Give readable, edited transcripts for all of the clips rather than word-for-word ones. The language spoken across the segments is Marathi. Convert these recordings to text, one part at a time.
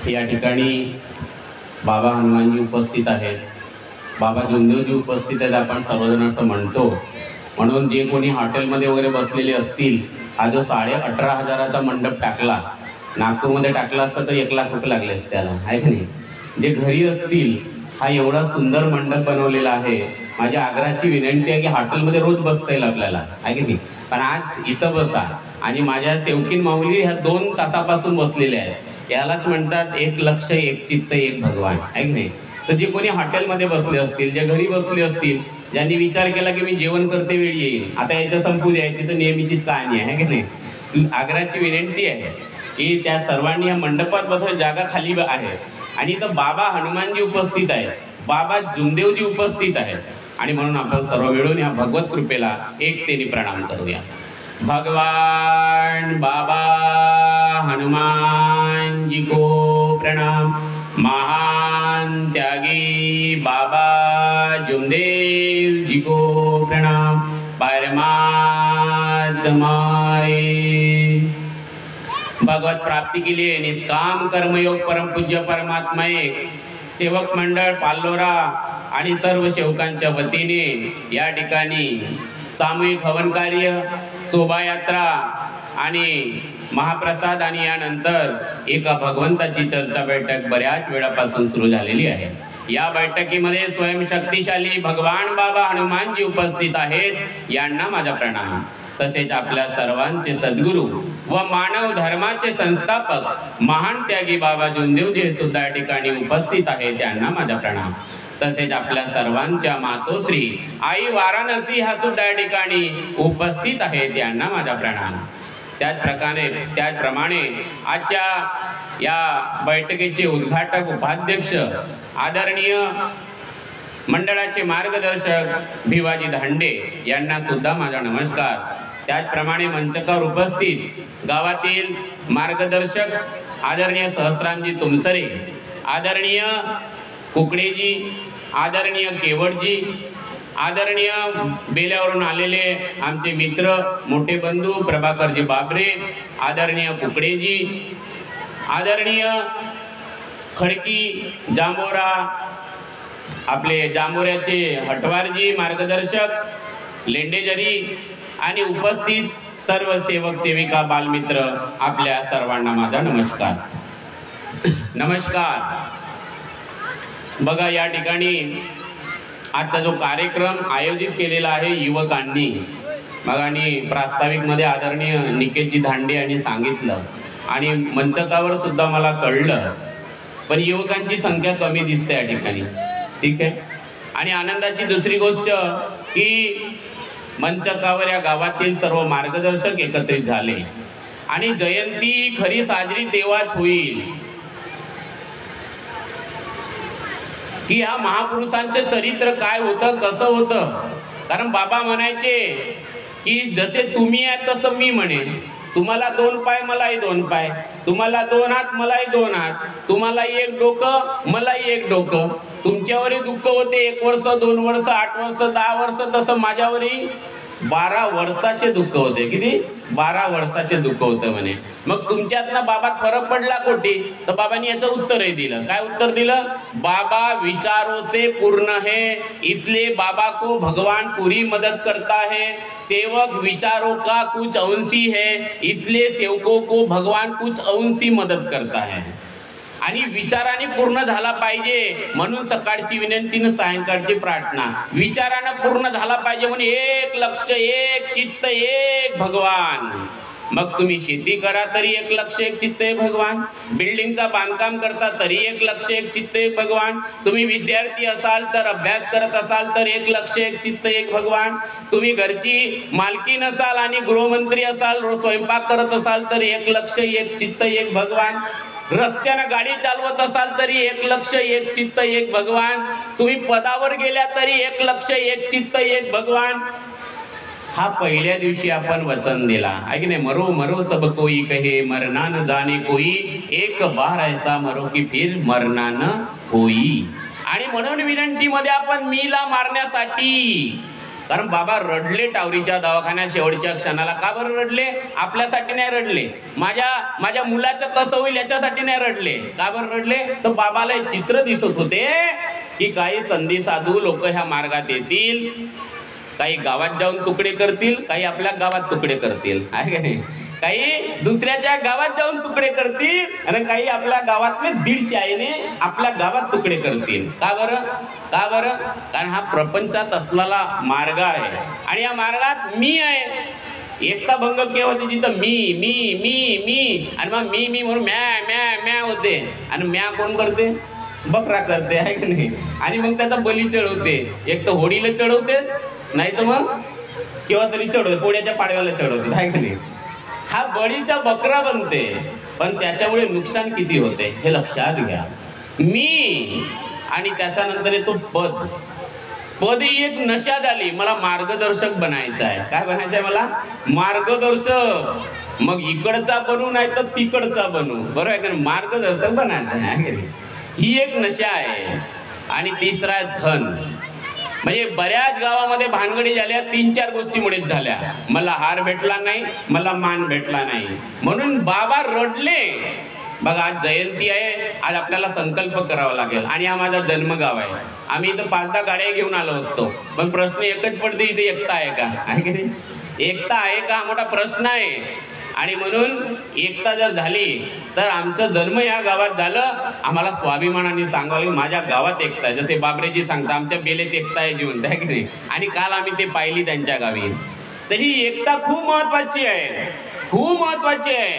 या ठिकाणी बाबा हनुमानजी उपस्थित आहेत, बाबा जुमदेवजी उपस्थित आहेत. आपण सर्वजण असं म्हणतो, म्हणून जे कोणी हॉटेलमध्ये वगैरे बसलेले असतील, हा जो 18,500चा मंडप टाकला, नागपूरमध्ये टाकला असता तर 1,00,000 रुपये लागले असते त्याला, आहे की नाही. जे घरी असतील, हा एवढा सुंदर मंडप बनवलेला आहे. माझी आग्रहाची विनंती आहे की हॉटेलमध्ये रोज बसता येईल आपल्याला, आहे की नाही. पण आज इथं बसा. आणि माझ्या सेवकीन माऊली ह्या 2 तासापासून बसलेल्या आहेत. यालाच म्हणतात एक लक्ष एक चित्त एक भगवान, आहे की नाही. तर जे कोणी हॉटेलमध्ये बसले असतील, जे घरी बसले असतील, ज्यांनी विचार केला की मी जेवण करते वेळी येईल, आता याच्या संपू द्यायची तर नेहमीचीच कहाणी आहे की नाही. आग्रहाची विनंती आहे की त्या सर्वांनी या मंडपात बसायची जागा खाली आहे. आणि इथं बाबा हनुमानजी उपस्थित आहेत, बाबा जुमदेवजी उपस्थित आहेत. आणि म्हणून आपण सर्व मिळून या भगवत कृपेला एकतेने प्रणाम करूया. भगवान बाबा हनुमान जी को प्रणाम. महान त्यागी बाबा जुमदेव जी को प्रणाम. परमात्माए भगवत प्राप्ति के लिए निष्काम कर्मयोग परम पूज्य परमात्माए सेवक मंडळ पाल्लोरा आणि सर्व सेवकांच्या वतीने या ठिकाणी सामूहिक हवन कार्य, शोभायात्रा आणि महाप्रसाद आणि यानंतर एका भगवंताची चर्चा बैठक बऱ्याच वेळापासून सुरू झालेली आहे. या बैठकीमध्ये स्वयंशक्तिशाली भगवान बाबा हनुमानजी उपस्थित आहेत. यांना माझा प्रणाम. तसेच आपल्या सर्वांचे सद्गुरू व मानव धर्माचे संस्थापक महान त्यागी बाबा जुमदेवजी सुद्धा या ठिकाणी उपस्थित आहेत. त्यांना माझा प्रणाम. तसेच आपल्या सर्वांच्या मातोश्री आई वाराणसी हा सुद्धा या ठिकाणी उपस्थित आहे. त्यांना माझा प्रणाम. त्याचप्रमाणे आजच्या या बैठकीचे उद्घाटक उपाध्यक्ष आदरणीय मंडळाचे मार्गदर्शक भिवाजी धांडे यांना सुद्धा माझा नमस्कार. त्याचप्रमाणे मंचकावर उपस्थित गावातील मार्गदर्शक आदरणीय सहस्रामजी तुमसरे, आदरणीय कुकडेजी, आदरणीय केवडजी, आदरणीय बेल्यावरून आलेले आमचे मित्र मोठे बंधू प्रभाकरजी बाबरे, आदरणीय कुकडेजी, आदरणीय खडकी जांभोरा, आपले जांभोऱ्याचे हटवारजी मार्गदर्शक लेंडेजरी आणि उपस्थित सर्व सेवक सेविका बालमित्र, आपल्या सर्वांना माझा नमस्कार. नमस्कार. बघा, या ठिकाणी आजचा जो कार्यक्रम आयोजित केलेला आहे युवकांनी, मगानी प्रास्ताविक मध्ये आदरणीय निकेतजी धांडे यांनी सांगितलं आणि मंचकावर सुद्धा मला कळलं, पण युवकांची संख्या कमी दिसते या ठिकाणी. ठीक आहे. आणि आनंदाची दुसरी गोष्ट की मंचकावर या गावातील सर्व मार्गदर्शक एकत्रित झाले आणि जयंती खरी साजरी तेव्हाच होईल की ह्या महापुरुषांचं चरित्र काय होतं, कसं होतं. कारण बाबा म्हणायचे की जसे तुम्ही आहे तसं मी म्हणे. तुम्हाला 2 पाय मलाही 2 पाय, तुम्हाला 2 हात मलाही 2 हात, तुम्हालाही 1 डोकं मलाही 1 डोकं. तुमच्यावरही दुःख होते 1 वर्ष 2 वर्ष 8 वर्ष 10 वर्ष, तसं माझ्यावरही 12 वर्षाचे दुःख होते. किती? 12 वर्षाचे दुःख होतं म्हणे. मग तुमच्यात ना बाबात फरक पडला कोटी? तर बाबांनी याचं उत्तरही दिलं. काय उत्तर दिलं? बाबा विचारों से पूर्ण है, इसलिए बाबा को भगवान पूरी मदद करता है. सेवक विचारों का कुछ अंशी है, इसलिए सेवकों को भगवान कुछ अंशी मदद करता है. आणि विचाराने पूर्ण झाला पाहिजे म्हणून सकाळची विनंती न सायंकाळची प्रार्थना. विचारानं पूर्ण झाला पाहिजे म्हणून एक लक्ष एक चित्त एक भगवान. मग तुम्ही शेती करा तरी एक लक्ष एक चित्त एक भगवान. बिल्डिंगचा बांधकाम करता तरी एक लक्ष एक चित्त एक भगवान. तुम्ही विद्यार्थी असाल तर अभ्यास करत असाल तर एक लक्ष एक चित्त एक भगवान. तुम्ही घरची मालकीन असाल आणि गृहमंत्री असाल, स्वयंपाक करत असाल तर एक लक्ष एक चित्त एक भगवान. रस्त्यानं गाडी चालवत असाल तरी एक लक्ष एक चित्त एक भगवान. तुम्ही पदावर गेल्या तरी एक लक्ष एक चित्त एक भगवान. हा पहिल्या दिवशी आपण वचन दिला आहे की नाही? मरो मरो सब कोई कहे मरना न जाने कोई, एक बार ऐसा मरो की फिर मरना न होई. आणि म्हणून विनंतीमध्ये आपण मीला मारण्यासाठी कारण बाबा रडले टावरीच्या दवाखान्यात शेवटच्या क्षणाला. का बरं रडले? आपल्यासाठी नाही रडले, माझ्या मुलाचं कसं होईल याच्यासाठी नाही रडले. का बरं रडले? तर बाबाला एक चित्र दिसत होते की काही संधी साधू लोक ह्या मार्गात येतील, काही गावात जाऊन तुकडे करतील, काही आपल्या गावात तुकडे करतील, आहे का नाही? काही दुसऱ्याच्या गावात जाऊन तुकडे करतील आणि काही आपल्या गावातले 150 आईने आपल्या गावात तुकडे करतील. का बरं? का बरं? कारण हा प्रपंचात असलेला मार्ग आहे आणि या मार्गात मी आहे. एकता भंग केव्हा होते? जिथं मी मी मी मी आणि मग मी म्हणून म्या होते. आणि म्या कोण करते? बकरा करते, आहे का नाही? आणि मग त्याचा बली चढवते. एक तर होडीला चढवते, नाही तर मग केव्हा तरी चढवते, पोळ्याच्या पाडव्याला चढवते, आहे का नाही? हा बळीचा बकरा बनते. पण त्याच्यामुळे नुकसान किती होते हे लक्षात घ्या. मी आणि त्याच्यानंतर येतो पद ही एक नशा झाली. मला मार्गदर्शक बनायचं आहे. काय बनायचं आहे मला? मार्गदर्शक. मग इकडचा बनू नाही तर तिकडचा बनू, बरोबर आहे का? मार्गदर्शक बनायचं आहे. ही एक नशा आहे. आणि तिसरा आहे धन. म्हणजे बऱ्याच गावामध्ये भानगडी झाल्या 3-4 गोष्टीमुळेच झाल्या. मला हार भेटला नाही, मला मान भेटला नाही, म्हणून बाबा रडले. बघा आज जयंती आहे, आज आपल्याला संकल्प करावा लागेल. आणि हा माझा जन्मगाव आहे. आम्ही इथं 5-10 गाड्या घेऊन आलो असतो, पण प्रश्न एकच पडते, इथे एकता आहे का? आहे की नाही? एकता आहे का हा मोठा प्रश्न आहे. आणि म्हणून एकता जर झाली तर आमचं जन्म या गावात झालं. आम्हाला स्वाभिमानाने सांगावं माझ्या गावात एकता आहे. जसे बाबरेजी सांगता आमच्या बेलेत एकता आहे जिवंत, आहे की नाही? आणि काल आम्ही ते पाहिली त्यांच्या गावी. तर ही एकता खूप महत्वाची आहे, खूप महत्वाची आहे.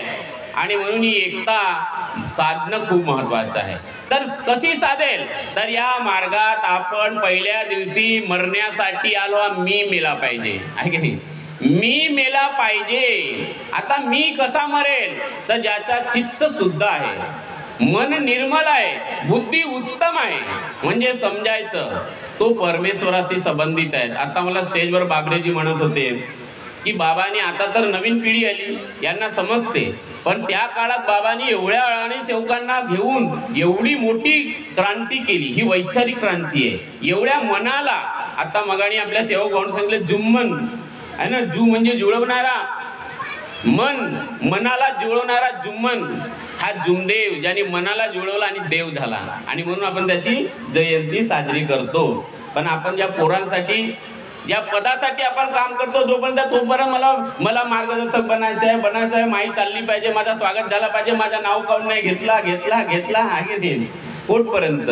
आणि म्हणून ही एकता साधणं खूप महत्वाचं आहे. तर कशी साधेल? तर या मार्गात आपण पहिल्या दिवशी मरण्यासाठी आलो. मी मेला पाहिजे, आहे की नाही? मी मेला पाहिजे. आता मी कसा मरेल? तर ज्याचा चित्त शुद्ध आहे, मन निर्मल आहे, बुद्धी उत्तम आहे, म्हणजे समजायचं तो परमेश्वराशी संबंधित आहे. आता मला स्टेजवर बाबरेजी म्हणत होते की बाबांनी, आता तर नवीन पिढी आली यांना समजते, पण त्या काळात बाबांनी एवढ्या आळाने सेवकांना घेऊन एवढी मोठी क्रांती केली. ही वैचारिक क्रांती आहे. एवढ्या मनाला, आता मगाणी आपल्या सेवक भाऊन सांगितलं जुम्मन आहे ना, जू म्हणजे जुळवणारा, मनाला जुळवणारा जुम्मन. हा जुमदेव ज्याने मनाला जुळवला आणि देव झाला. आणि म्हणून आपण त्याची जयंती साजरी करतो. पण आपण ज्या पोरांसाठी, ज्या पदासाठी आपण काम करतो, तोपर्यंत मला मार्गदर्शक बनायचं आहे, माई चालली पाहिजे, माझा स्वागत झाला पाहिजे, माझं नाव काऊन नाही घेतला आहे पोटपर्यंत.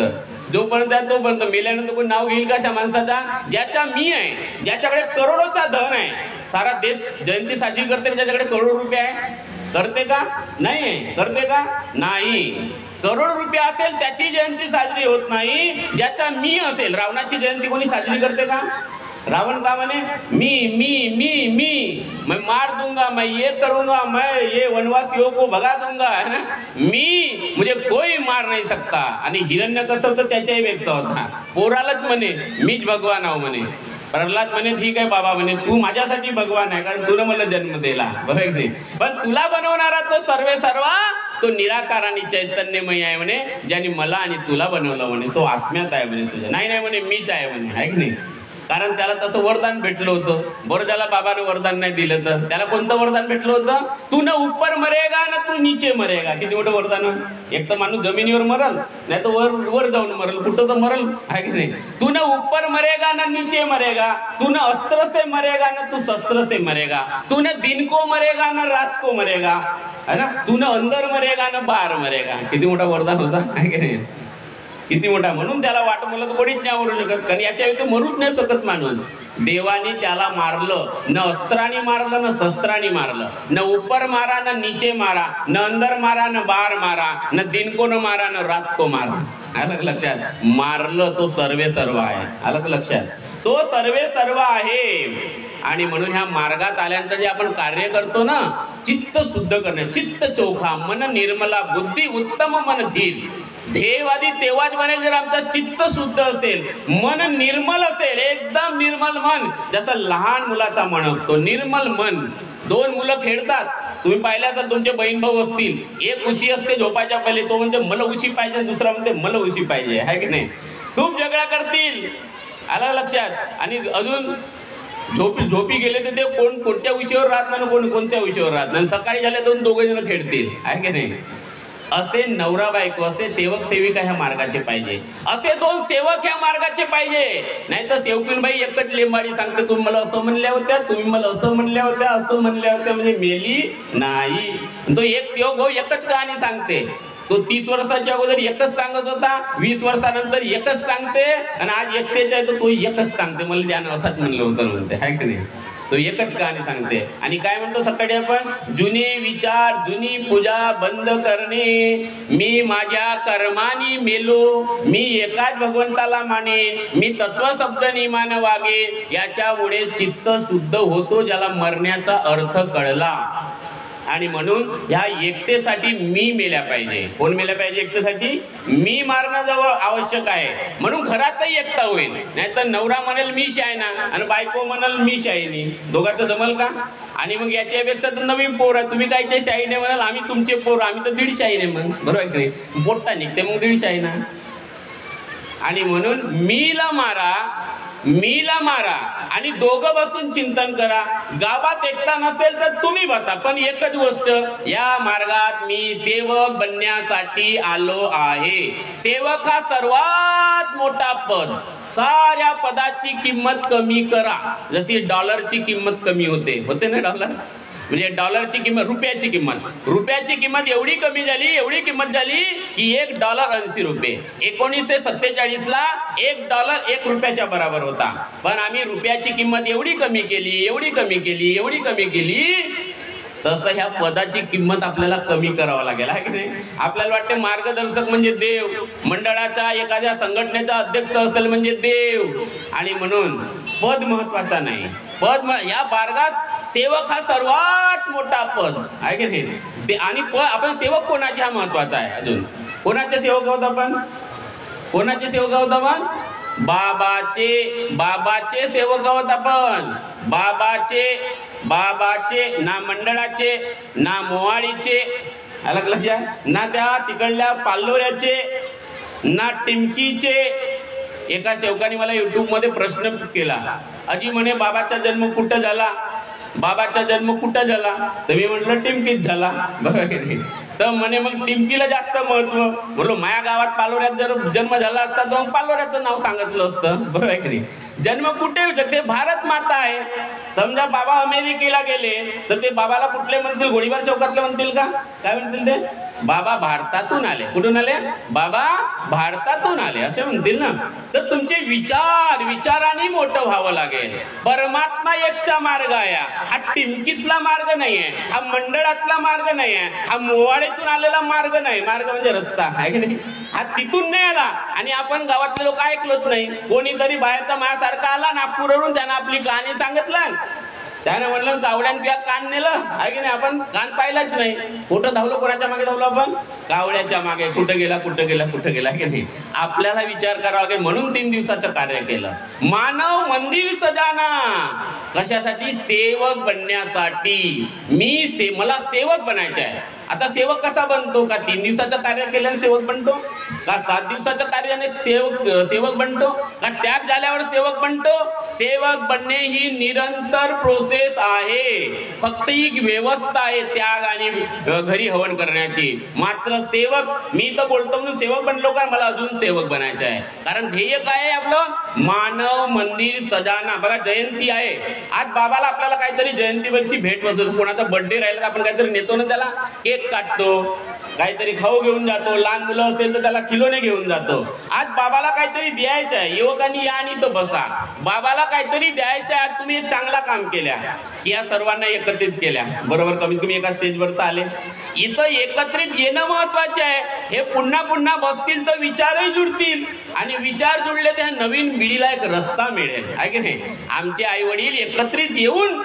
जोपर्यंत आहे तोपर्यंत. मेल्यानंतर कोण नाव घेईल का अशा माणसाचा? ज्याचा मी आहे, ज्याच्याकडे करोडोचा धन आहे. सारा देश जयंती साजरी करते, ज्याच्याकडे करोडो रुपये आहे. करते का? नाही. करते का? नाही. करोड रुपये असेल त्याची जयंती साजरी होत नाही. ज्याचा मी असेल, रावणाची जयंती कोणी साजरी करते का? रावण का म्हणे मी मैं मार दूंगा, मैं ये करूंगा, मैं ये वनवासियों को भगा दूंगा, है ना? मी मुझे कोई मार नहीं सकता. आणि हिरण्यकश्यप तर त्याच्याही पेक्षा होता. पोरालाच म्हणे मीच भगवान आहो म्हणे. प्रल्हाद म्हणे ठीक आहे बाबा म्हणे, तू माझ्यासाठी भगवान आहे, कारण तुला मला जन्म दिला, बरोबर नाही? पण तुला बनवणारा तो सर्वे सर्वा, तो निराकार आणि चैतन्यमय आहे म्हणे. ज्याने मला आणि तुला बनवलं म्हणे, तो आत्म्यात आहे म्हणे तुझ्या. नाही म्हणे मीच आहे म्हणे, आहे की नाही? कारण त्याला तसं वरदान भेटलं होतं. बरं त्याला बाबाने वरदान नाही दिलं तर त्याला कोणतं वरदान भेटलं होतं? तू न ऊपर मरेगा ना तू नीचे मरेगा. किती मोठं वरदान! एक तर माणूस जमिनीवर मरल, नाही तर वर जाऊन मरल, कुठं तर मरल, आहे की नाही? तू न ऊपर मरेगा ना नीचे मरेगा, तू न अस्त्र से मरेगा ना तू शस्त्र से मरेगा, तू न दिन को मरेगा ना रात को मरेगा, है ना? तू न अंदर मरेगा ना बाहेर मरेगा. किती मोठा वरदान होता, आहे की नाही? किती मोठा! म्हणून त्याला वाट मला तर कोणीच नाही मरू शकत, कारण याच्या व्यतिरिक्त मरूच नाही शकत माणूस. देवाने त्याला मारलं, न अस्त्राने मारलं, न शस्त्राने मारलं, न ऊपर मारा न नीचे मारा, न अंदर मारा न बाहेर मारा, न दिन को न मारा न रात को मारा. आलं लक्षात? मारलं तो सर्वे सर्व आहे. आलं लक्षात? तो सर्वे सर्व आहे. आणि म्हणून ह्या मार्गात आल्यानंतर जे आपण कार्य करतो ना, चित्त शुद्ध करणे, चित्त चोखा, मन निर्मला, बुद्धी उत्तम, मन धीर. ध्येयवादी तेव्हाच बनेल जर आमचं चित्त शुद्ध असेल, मन निर्मल असेल, एकदम निर्मल मन. जसं लहान मुलाचा मन असतो, निर्मल मन. 2 मुलं खेळतात, तुम्ही पाहिल्या तर तुमचे बहीण भाऊ असतील. एक उशी असते झोपायच्या पहिले, तो म्हणते मला उशी पाहिजे, दुसरा म्हणते मला उशी पाहिजे, आहे की नाही? खूप झगडा करतील. आलं लक्षात? आणि अजून झोपी गेले तर ते कोण कोणत्या विषयावर राहत नाही, कोण कोणत्या विषयावर राहत नाही. सकाळी झाले दोन दोघे जण खेळतील, आहे की नाही. असे नवरा बायको, असे सेवक सेविका ह्या मार्गाचे पाहिजे, असे दोन सेवक ह्या मार्गाचे पाहिजे. नाही तर सेवकीनबाई एकच लेंबाडी सांगते, तुम्ही मला असं म्हणल्या होत्या, तुम्ही मला असं म्हणल्या होत्या, असं म्हणल्या होत्या, म्हणजे मेली नाही. तो एक सेवक भाऊ एकच कहाणी सांगते. तो 30 वर्षाच्या अगोदर एकच सांगत होता, 20 वर्षानंतर एकच सांगते, आणि आज एकटेच आहे तर तो एकच सांगते. मला त्यानं असंच म्हणलं होतं म्हणते, आहे की नाही. तो एकच कहाणी सांगते. आणि काय म्हणतो सकाळी आपण, जुने विचार जुनी पूजा बंद करणे, मी माझ्या कर्मानी मेलो, मी एकाच भगवंताला मानेन, मी तत्वशब्द नियमानं वागेन. याच्यामुळे चित्त शुद्ध होतो, ज्याला मरण्याचा अर्थ कळला. आणि म्हणून ह्या एकतेसाठी मी मेल्या पाहिजे. कोण मेल्या पाहिजे एकतेसाठी? मी मारणं जवळ आवश्यक आहे. म्हणून घरातही एकता होईल. नाहीतर नवरा म्हणेल मी शायना आणि बायको म्हणेल मी शायनी, दोघांचं जमल का? आणि मग याच्यापेक्षा तर नवीन पोर आहे, तुम्ही कायच्या शाईने म्हणाल आम्ही तुमचे पोर, आम्ही तर 1.5 शाईने, मग बरोबर की नाही. पोट्टा निघते मग 1.5 शाईना. आणि म्हणून मीला मारा आणि दोघं बसून चिंतन करा. गावात एकता नसेल तर तुम्ही बसा, पण एकच गोष्ट, या मार्गात मी सेवक बनण्यासाठी आलो आहे. सेवक हा सर्वात मोठा पद. साऱ्या पदाची किंमत कमी करा. जशी डॉलरची किंमत कमी होते ना, डॉलर म्हणजे डॉलरची किंमत, रुपयाची किंमत एवढी कमी झाली, एवढी किंमत झाली की $1 80 रुपये. 1947 ला $1 1 रुपयाच्या बरोबर होता. पण आम्ही रुपयाची किंमत एवढी कमी केली, तसं ह्या पदाची किंमत आपल्याला कमी करावं लागेल, आहे की नाही. आपल्याला वाटते मार्गदर्शक म्हणजे देव, मंडळाचा एखाद्या संघटनेचा अध्यक्ष असेल म्हणजे देव, आणि म्हणून पद महत्वाचा नाही. या मार्गात सेवक हा सर्वात मोठा पद, आहे की नाही. आणि आपण सेवक कोणाचे हा महत्वाचा आहे. अजून कोणाचे सेवक आहोत आपण? बाबाचे सेवक आहोत आपण. बाबाचे, ना मंडळाचे, ना मोवाळीचे, अलग लक्षात, ना त्या तिकडल्या पाल्लोऱ्याचे, ना टिमकीचे. एका सेवकाने मला युट्यूब मध्ये प्रश्न केला, अजी म्हणे बाबाचा जन्म कुठं झाला? तर मी म्हटलं टिमकीत झाला, बरोबर. तर म्हणे मग टिमकीला जास्त महत्व. म्हणलो माझ्या गावात पालोऱ्यात जर जन्म झाला असता तर मग पालोऱ्याचं नाव सांगितलं असतं, बरोबर की नाही. जन्म कुठे होऊ शकते? भारत माता आहे. समजा बाबा अमेरिकेला गेले तर ते बाबाला कुठले म्हणतील? गोळीबार चौकातले म्हणतील का? काय म्हणतील ते? बाबा भारतातून आले. कुठून आले? बाबा भारतातून आले असे म्हणतील ना. तर तुमचे विचाराने मोठं व्हावं लागेल. परमात्मा एकचा मार्ग आहे. हा टिमकीतला मार्ग नाहीये, हा मंडळातला मार्ग नाहीये, हा मोवाळीतून आलेला मार्ग नाही. मार्ग म्हणजे रस्ता, आहे की नाही. हा तिथून नाही आला. आणि आपण गावातले लोक ऐकलोच नाही. कोणीतरी बाहेरचा माझ्यासारखा आला नागपूरवरून, त्यानं आपली कहाणी सांगितलं, त्याने म्हणलं कावड्यान तुझ्या कान नेलं, आहे की नाही. आपण कान पाहिलाच नाही. कुठं धावलो? कोणाच्या मागे धावलो आपण? कावड्याच्या मागे. कुठं गेला की नाही. आपल्याला विचार करावा लागेल. म्हणून 3 दिवसाचं कार्य केलं. मानव मंदिर सजाना. कशासाठी? सेवक बनण्यासाठी. मला सेवक बनायचं आहे. आता सेवक कसा बनतो? का 3 दिवसाचं कार्य केल्याने सेवक बनतो? का 7 दिवसाच्या कार्याने सेवक बनतो? का त्याग झाल्यावर सेवक बनतो? सेवक बनणे ही निरंतर प्रोसेस आहे. फक्त ही व्यवस्था आहे त्याग आणि घरी हवन करण्याची. मात्र सेवक, मी तर बोलतो म्हणून सेवक बनलो का? मला अजून सेवक बनायचं आहे. कारण ध्येय काय आहे आपलं? मानव मंदिर सजाना. बघा जयंती आहे. आज बाबाला आपल्याला काहीतरी जयंतीपेक्षा भेट वस्तू, कोणाचा बर्थडे राहिला तर आपण काहीतरी नेतो ना, त्याला केक काटतो, काहीतरी खाऊ घेऊन जातो. लहान मुलं असेल तर त्याला खिलोने घेऊन जातो. आज बाबाला काहीतरी द्यायचं आहे. युवकांनी या आणि तो बसा. बाबाला काहीतरी द्यायचं आहे. तुम्ही एक चांगला काम केल्या की या सर्वांना एकत्रित केल्या, बरोबर. कमीत कमी एका स्टेजवर तर आले. इथं एकत्रित येणं महत्वाचे आहे. हे पुन्हा बसतील तर विचारही जुळतील, आणि विचार जुळले तर नवीन पिढीला एक रस्ता मिळेल, आहे की नाही. आमचे आई वडील एकत्रित येऊन,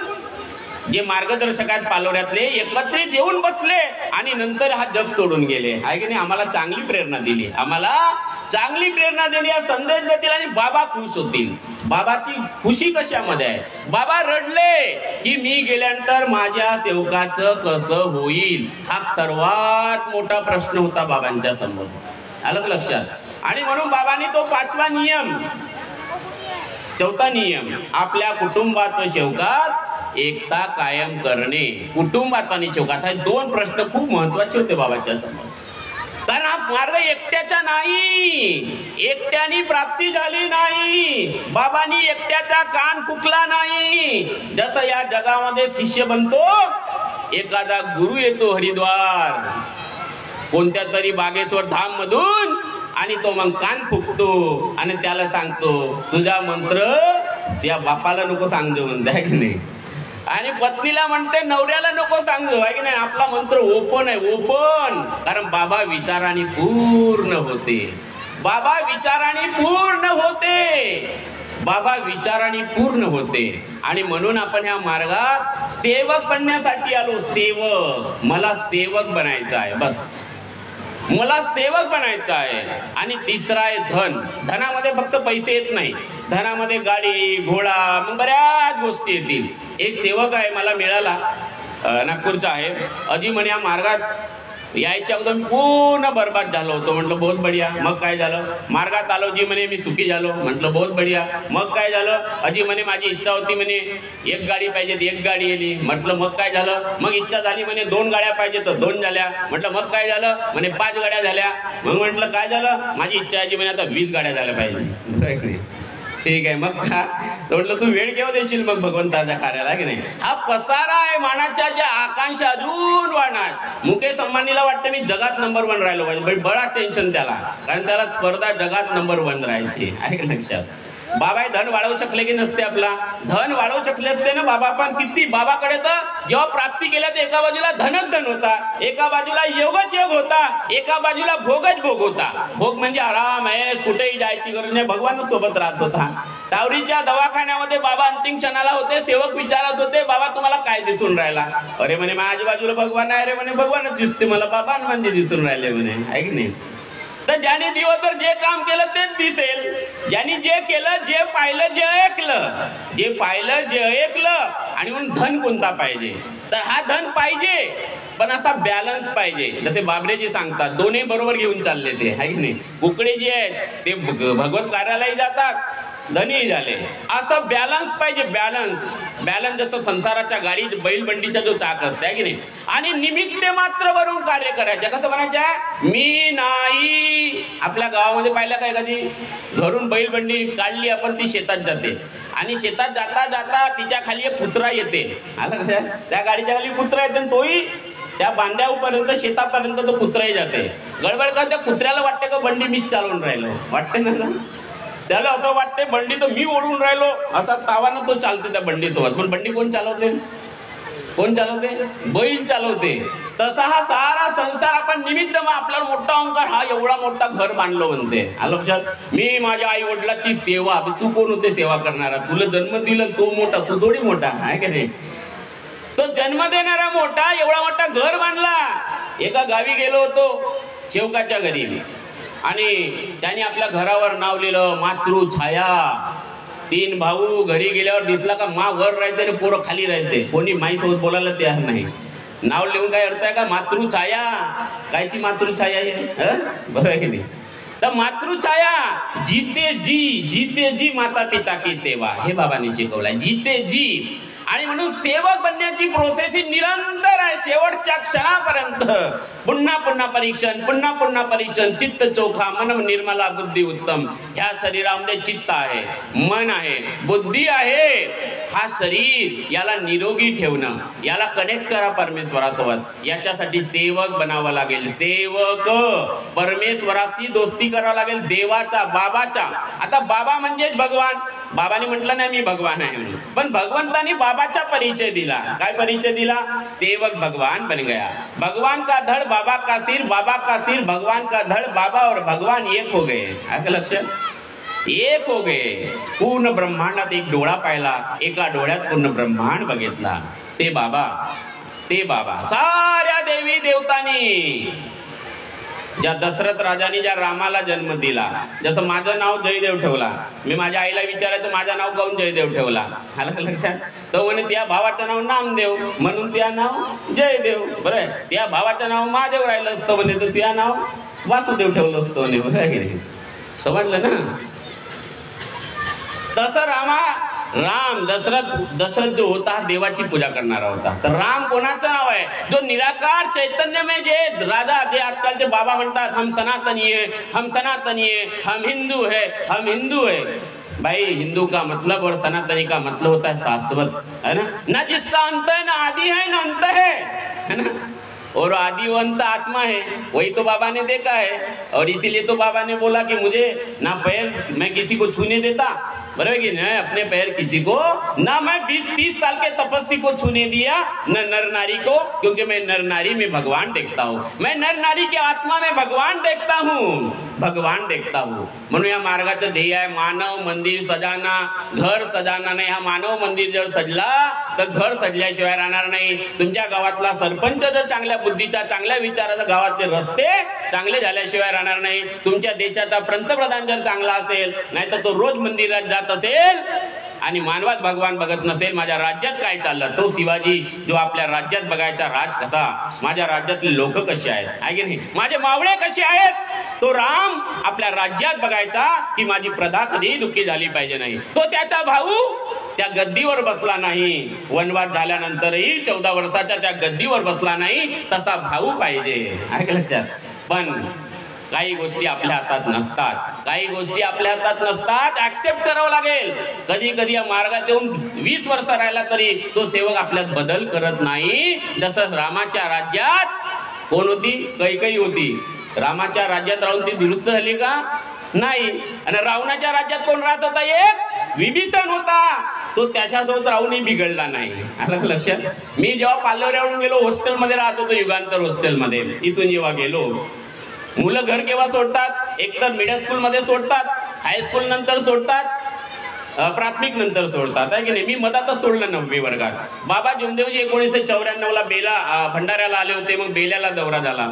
जे मार्गदर्शक आहेत पालोऱ्यातले, एकत्रित येऊन बसले आणि नंतर हा जग सोडून गेले, आहे की नाही. आम्हाला चांगली प्रेरणा दिली, संदेश देतील आणि बाबा खुश होतील. बाबाची खुशी कशामध्ये आहे? बाबा रडले की मी गेल्यानंतर माझ्या सेवकाचं कसं होईल, हा सर्वात मोठा प्रश्न होता बाबांच्या समोर. आलं लक्षात. आणि म्हणून बाबांनी तो 5वा नियम चौथा नियम, आपल्या कुटुंबात व शेवकात एकता कायम करणे. कुटुंबात आणि शेवकात हे दोन प्रश्न खूप महत्वाचे होते बाबाच्या समोर. कारण हा मार्ग एकट्याचा नाही, एकट्यानी प्राप्ती झाली नाही, बाबांनी एकट्याचा कान फुकला नाही. जसं या जगामध्ये शिष्य बनतो, एखादा गुरु येतो हरिद्वार कोणत्या तरी बागेश्वर धाम मधून, आणि तो मग कान फुकतो आणि त्याला सांगतो तुझा मंत्र त्या बापाला नको सांगतो म्हणते, आहे की नाही. आणि पत्नीला म्हणते नवऱ्याला नको सांगतो, आहे की नाही. आपला मंत्र ओपन आहे, ओपन. कारण बाबा विचाराने पूर्ण होते, बाबा विचाराने पूर्ण होते, बाबा विचाराने पूर्ण होते. आणि म्हणून आपण ह्या मार्गात सेवक बनण्यासाठी आलो. सेवक, मला सेवक बनायचं आहे, बस मला सेवक बनायचं आहे. आणि तिसरा आहे धन. धनामध्ये फक्त पैसे येत नाही, धनामध्ये गाडी घोडा मग बऱ्याच गोष्टी येतील. एक सेवक आहे मला मिळाला, नागपूरचा आहे. अजी म्हणे या मार्गात यायच्या अगोदर पूर्ण बरबाद झालो होतो. म्हटलं बहुत बढिया. मग काय झालं? मार्गात आलो जी म्हणे मी सुखी झालो. म्हटलं बहुत बढिया. मग काय झालं? अजी म्हणे माझी इच्छा होती म्हणे एक गाडी पाहिजे, एक गाडी येली. म्हटलं मग काय झालं? मग इच्छा झाली म्हणे 2 गाड्या पाहिजे तर 2 झाल्या. म्हटलं मग काय झालं? म्हणे 5 गाड्या झाल्या. मग म्हटलं काय झालं? माझी इच्छा आहे म्हणे आता 20 गाड्या झाल्या पाहिजे. ठीक आहे, मग का म्हटलं तू वेळ केव्हा देशील मग भगवंताच्या कार्याला, की नाही. हा पसारा आहे मानाच्या ज्या आकांक्षा अजून वाढणार. मुकेश अंबानीला वाटतं मी जगात नंबर 1 राहिलो पाहिजे, बळा टेन्शन त्याला, कारण त्याला स्पर्धा जगात नंबर 1 राहायची आहे का लक्षात. बाबा धन वाढवू शकले की नसते? आपला धन वाढवू शकले असते ना बाबा. पण किती बाबाकडे तर जेव्हा प्राप्ती केल्या तर एका बाजूला धनच धन होता, एका बाजूला योगच योग होता, एका बाजूला भोगच भोग होता. भोग म्हणजे आराम आहे, कुठेही जायची गरज नाही, भगवान सोबत राहत होता. टावरीच्या दवाखान्यामध्ये बाबा अंतिम क्षणाला होते. सेवक विचारत होते बाबा तुम्हाला काय दिसून राहिला? अरे म्हणे माझ्या आजूबाजूला भगवान आहे रे म्हणे. भगवानच दिसते मला, बाबा म्हणजे दिसून राहिले म्हणे, आहे की नाही. तर ज्याने दिवसभर जे काम केलं तेच दिसेल. ज्यांनी जे केलं, जे पाहिलं, जे ऐकलं, जे पाहिलं जे ऐकलं. आणि म्हणून धन कोणता पाहिजे? तर हा धन पाहिजे, पण असा बॅलन्स पाहिजे. जसे बाबरेजी सांगतात दोन्ही बरोबर घेऊन चालले ते, आहे की नाही. कुकडे जे आहेत ते भगवत कार्यालाही जातात, धनी झाले. असं बॅलन्स पाहिजे, बॅलन्स. बॅलन्स जसं संसाराच्या गाडी बैलबंडीचा जो चाक असते, आहे की नाही. आणि निमित्त मात्र वरून कार्य करायचं. कसं म्हणायचं? मी नाही. आपल्या गावामध्ये पाहिलं काय कधी? घरून बैलबंडी काढली आपण, ती शेतात जाते आणि शेतात जाता जाता तिच्या खाली एक कुत्रा येते. आलं का? त्या गाडीच्या खाली कुत्रा येते, तोही त्या बांध्यापर्यंत शेतापर्यंत तो कुत्राही जाते. गडबड का त्या कुत्र्याला वाटते का बंडी मीच चालवून राहिलो, वाटते ना. त्याला असं वाटते बंडी तर मी ओढून राहिलो, असा तावानं तो चालते त्या बंडीसोबत. पण बंडी कोण चालवते? कोण चालवते? बैल चालवते. तसा हा सारा संसार आपण निमित्त. मग आपल्याला मोठा ओंकार, हा एवढा मोठा घर बांधलो म्हणते. लक्षात. मी माझ्या आई वडिलांची सेवा. तू कोण होते सेवा करणारा? तुला जन्म दिलं तो मोठा, तू थोडी मोठा, आहे का नाही. तो जन्म देणारा मोठा, एवढा मोठा घर बांधला. एका गावी गेलो होतो शेवकाच्या घरी, आणि त्याने आपल्या घरावर नाव लिहिलं मातृछाया. 3 भाऊ. घरी गेल्यावर दिसला का मा वर राहते आणि पोरं खाली राहते, कोणी माईसोबत बोलायला तयार नाही. नाव लिहून काय अर्थ आहे का? मातृछाया. कायची मातृछाया आहे? बरोबर आहे की नाही. तर मातृछाया, जीते जी, जीते जी माता पिता की सेवा, हे बाबांनी शिकवलंय. जीते जी. आणि म्हणून सेवक बनण्याची प्रोसेस ही निरंतर आहे, शेवटच्या क्षणापर्यंत. पुन्हा पुन्हा परीक्षण, पुन्हा पुन्हा परीक्षण. चित्त चोखा, मन निर्मला, बुद्धी उत्तम. ह्या शरीरामध्ये चित्त आहे, मन आहे, बुद्धी आहे. हा शरीर याला निरोगी ठेवणं, याला कनेक्ट करा परमेश्वरासोबत. याच्यासाठी सेवक बनावं लागेल. सेवक, परमेश्वराशी दोस्ती करावं लागेल, देवाचा, बाबाचा. आता बाबा म्हणजेच भगवान. बाबांनी म्हटलं नाही मी भगवान आहे म्हणून, पण भगवंतानी बाबाचा परिचय दिला. काय परिचय दिला? सेवक भगवान बन गया. भगवान का धड़ बाबा का सिर, बाबा का सिर भगवान का धड़. बाबा और भगवान एक हो गए. आहे लक्षात. एक हो गए. पूर्ण ब्रह्मांडात एक डोळा पाहिला, एका डोळ्यात पूर्ण ब्रह्मांड बघितला. ते बाबा, ते बाबा. साऱ्या देवी देवतांनी, ज्या दशरथ राजाने ज्या रामाला जन्म दिला, जसं माझं नाव जयदेव ठेवला. मी माझ्या आईला विचारायचं माझं नाव काऊन जयदेव ठेवला, आलं लक्षात. तर म्हणे त्या भावाचं नाव नामदेव, म्हणून त्या नाव जयदेव. बरं, त्या भावाचं नाव महादेव राहिलं असतं म्हणे, तर त्या नाव वासुदेव ठेवलं असतं म्हणे. बरं, समजलं ना. तसं राम दशरथ जो होता देवाची पूजा करणारा होता. तर राम कोणाचं नाव आहे? जो निराकार चैतन्यमय जे राजा, जे आजकालचे बाबा म्हणतात हम सनातनी है, हम सनातनी है, हम हिंदू है, हम हिंदू है. भाई हिंदू का मतलब और सनातनी का मतलब होता है शाश्वत, है ना जिसका अंत है, ना आदि है, ना अंत है ना. और आदिवंत आत्मा है, वही तो बाबा ने देखा है. और इसीलिए तो बाबा ने बोला कि मुझे ना पैर मैं किसी को छूने देता, बराबर कि नहीं, अपने पैर किसी को ना, मैं 20-30 साल के तपस्वी को छूने दिया, न नर नारी को, क्योंकि मैं नर नारी में भगवान देखता हूँ. मैं नर नारी के आत्मा में भगवान देखता हूँ. म्हणून या मार्गाचं ध्येय आहे मानव मंदिर सजाना, घर सजाना नाही. हा मानव मंदिर जर सजला तर घर सजल्याशिवाय राहणार नाही. तुमच्या गावातला सरपंच जर चांगल्या बुद्धीचा, चांगल्या विचाराचा, गावातले रस्ते चांगले झाल्याशिवाय राहणार नाही. तुमच्या देशाचा पंतप्रधान जर चांगला असेल, नाही तर तो रोज मंदिरात जात असेल आणि मानवात भगवान बघत नसेल, माझ्या राज्यात काय चाललं, तो शिवाजी जो आपल्या राज्यात बघायचा राज कसा, माझ्या राज्यातले लोक कसे आहेत, आहे की नाही, माझे मावळे कसे आहेत, तो राम आपल्या राज्यात बघायचा की माझी प्रजा कधी दुःखी झाली पाहिजे नाही. तो त्याचा भाऊ त्या गद्दीवर बसला नाही, वनवास झाल्यानंतरही 14 वर्षाच्या त्या गद्दीवर बसला नाही, तसा भाऊ पाहिजे. आहे का लक्षात? पण काही गोष्टी आपल्या हातात नसतात, ऍक्सेप्ट करावं लागेल. कधी कधी या मार्गात येऊन 20 वर्ष राहिला तरी तो सेवक आपल्यात बदल करत नाही. जसं रामाच्या राज्यात कोण होती? कैकेयी होती. रामाच्या राज्यात राहून ती दुरुस्त झाली का? नाही. आणि रावणाच्या राज्यात कोण राहत होता? एक विभीषण होता. तो त्याच्यासोबत राहूनही बिघडला नाही. आलं लक्षात? मी जेव्हा पालवऱ्यावरून गेलो, हॉस्टेलमध्ये राहत होतो, युगांतर हॉस्टेलमध्ये. इथून जेव्हा गेलो, मुलं घर केव्हा सोडतात? एकतर मिडल स्कूल मध्ये सोडतात, हायस्कूल नंतर सोडतात, प्राथमिक नंतर सोडतात, आहे की नाही. मी मधातच सोडलं 9वी वर्गात. बाबा जोमदेवजी 1994 ला भंडाऱ्याला आले होते. मग बेल्याला दौरा झाला.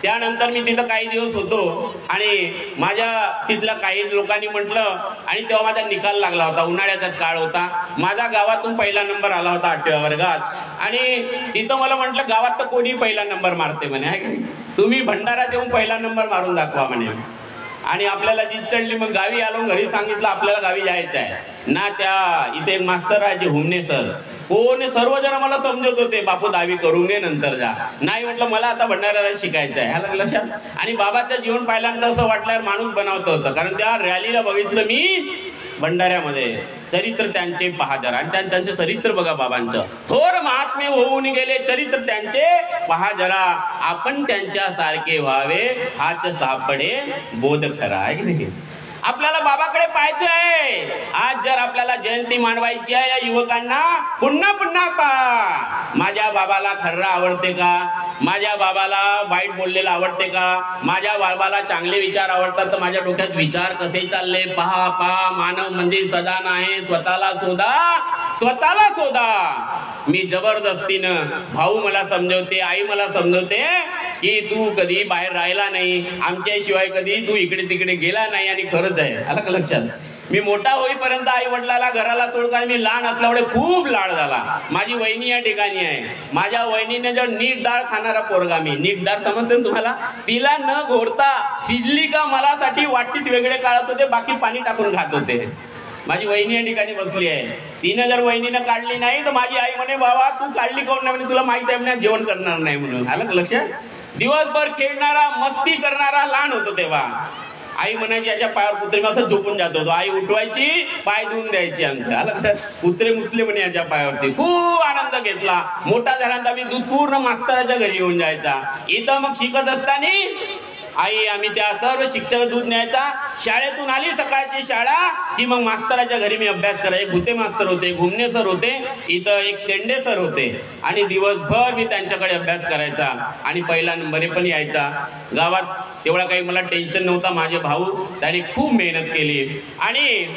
त्यानंतर मी तिथं काही दिवस होतो आणि माझ्या तिथल्या काही लोकांनी म्हटलं, आणि तेव्हा माझा निकाल लागला होता, उन्हाळ्याचाच काळ होता. माझा गावातून पहिला नंबर आला होता 8व्या वर्गात. आणि तिथं मला म्हटलं, गावात तर कोणी पहिला नंबर मारते म्हणे, आहे की तुम्ही भंडाऱ्यात येऊन पहिला नंबर मारून दाखवा म्हणे. आणि आपल्याला जीत चढली. मग गावी आलो, घरी सांगितलं आपल्याला गावी जायचं आहे ना. त्या इथे एक मास्तर आहे हुमने सर, कोण सर्वजण मला समजत होते, बापू दहावी करून घे नंतर जा. नाही म्हटलं, मला आता भंडाऱ्याला शिकायचं आहे. ह्याला लक्षात. आणि बाबाचं जीवन पाहिल्यानंतर असं वाटल्यावर माणूस बनवतं असं, कारण त्या रॅलीला बघितलं मी भंडाऱ्यामध्ये. चरित्र त्यांचे पहा जरा, आणि त्यांचं चरित्र बघा बाबांचं. थोर महात्मे होऊन गेले, चरित्र त्यांचे पहा जरा, आपण त्यांच्या सारखे व्हावे हाच सापडे बोध खरा, आहे की नाही. आपल्याला बाबाकडे पाहायचं आहे. आज जर आपल्याला जयंती मानवायची आहे या युवकांना, पुन्हा पुन्हा पहा, माझ्या बाबाला खर्रा आवडते का, माझ्या बाबाला वाईट बोललेलं आवडते का, माझ्या बाबाला चांगले विचार आवडतात तर माझ्या डोक्यात विचार कसे चालले पहा. मानव मंदिर सजान आहे, स्वतःला शोधा. मी जबरदस्तीनं, भाऊ मला समजवते, आई मला समजवते की तू कधी बाहेर राहिला नाही, आमच्याशिवाय कधी तू इकडे तिकडे गेला नाही. आणि खरंच आहे, आलं का लक्षात. मी मोठा होईपर्यंत आई वडिलाला घराला सोड, कारण मी लहान असल्यामुळे खूप लाड झाला. माझी वहिनी या ठिकाणी आहे. माझ्या वहिनीने जर नीट डाळ खाणारा पोरगा, मी नीट डाळ समजते ना तुम्हाला, तिला न घोरता शिजली का मला साठी वाटीत वेगळे काढत होते, बाकी पाणी टाकून खात होते. माझी वहिनी या ठिकाणी बसली आहे. तिने जर वहिनीनं काढली नाही तर माझी आई म्हणे, बाबा तू काढली काऊन नाही, तुला माहिती आहे म्हणे जेवण करणार नाही म्हणून. आलं का लक्षात. दिवसभर खेळणारा, मस्ती करणारा लहान होतो तेव्हा. आई म्हणायची याच्या पायावर कुत्रे, मी असं झोपून जात होतो. आई उठवायची, पाय धुवून द्यायची आमच्या. आलं कुत्रे मुतले म्हणे याच्या पायावरती. खूप आनंद घेतला. मोठा झाल्यानंतर मी दूध पूर्ण मास्तराच्या घरी येऊन जायचा. इथं मग शिकत असताना आई आम्ही त्या सर्व शिक्षक दूध न्यायचा. शाळेतून आली सकाळची शाळा की मग मास्तराच्या घरी मी अभ्यास करायचे. भुते मास्तर होते, घुमणे सर होते, इथं एक शेंडे सर होते. आणि दिवसभर मी त्यांच्याकडे अभ्यास करायचा आणि पहिला नंबर पण यायचा. गावात तेवढा काही मला टेन्शन नव्हता. माझे भाऊ त्यांनी खूप मेहनत केली. आणि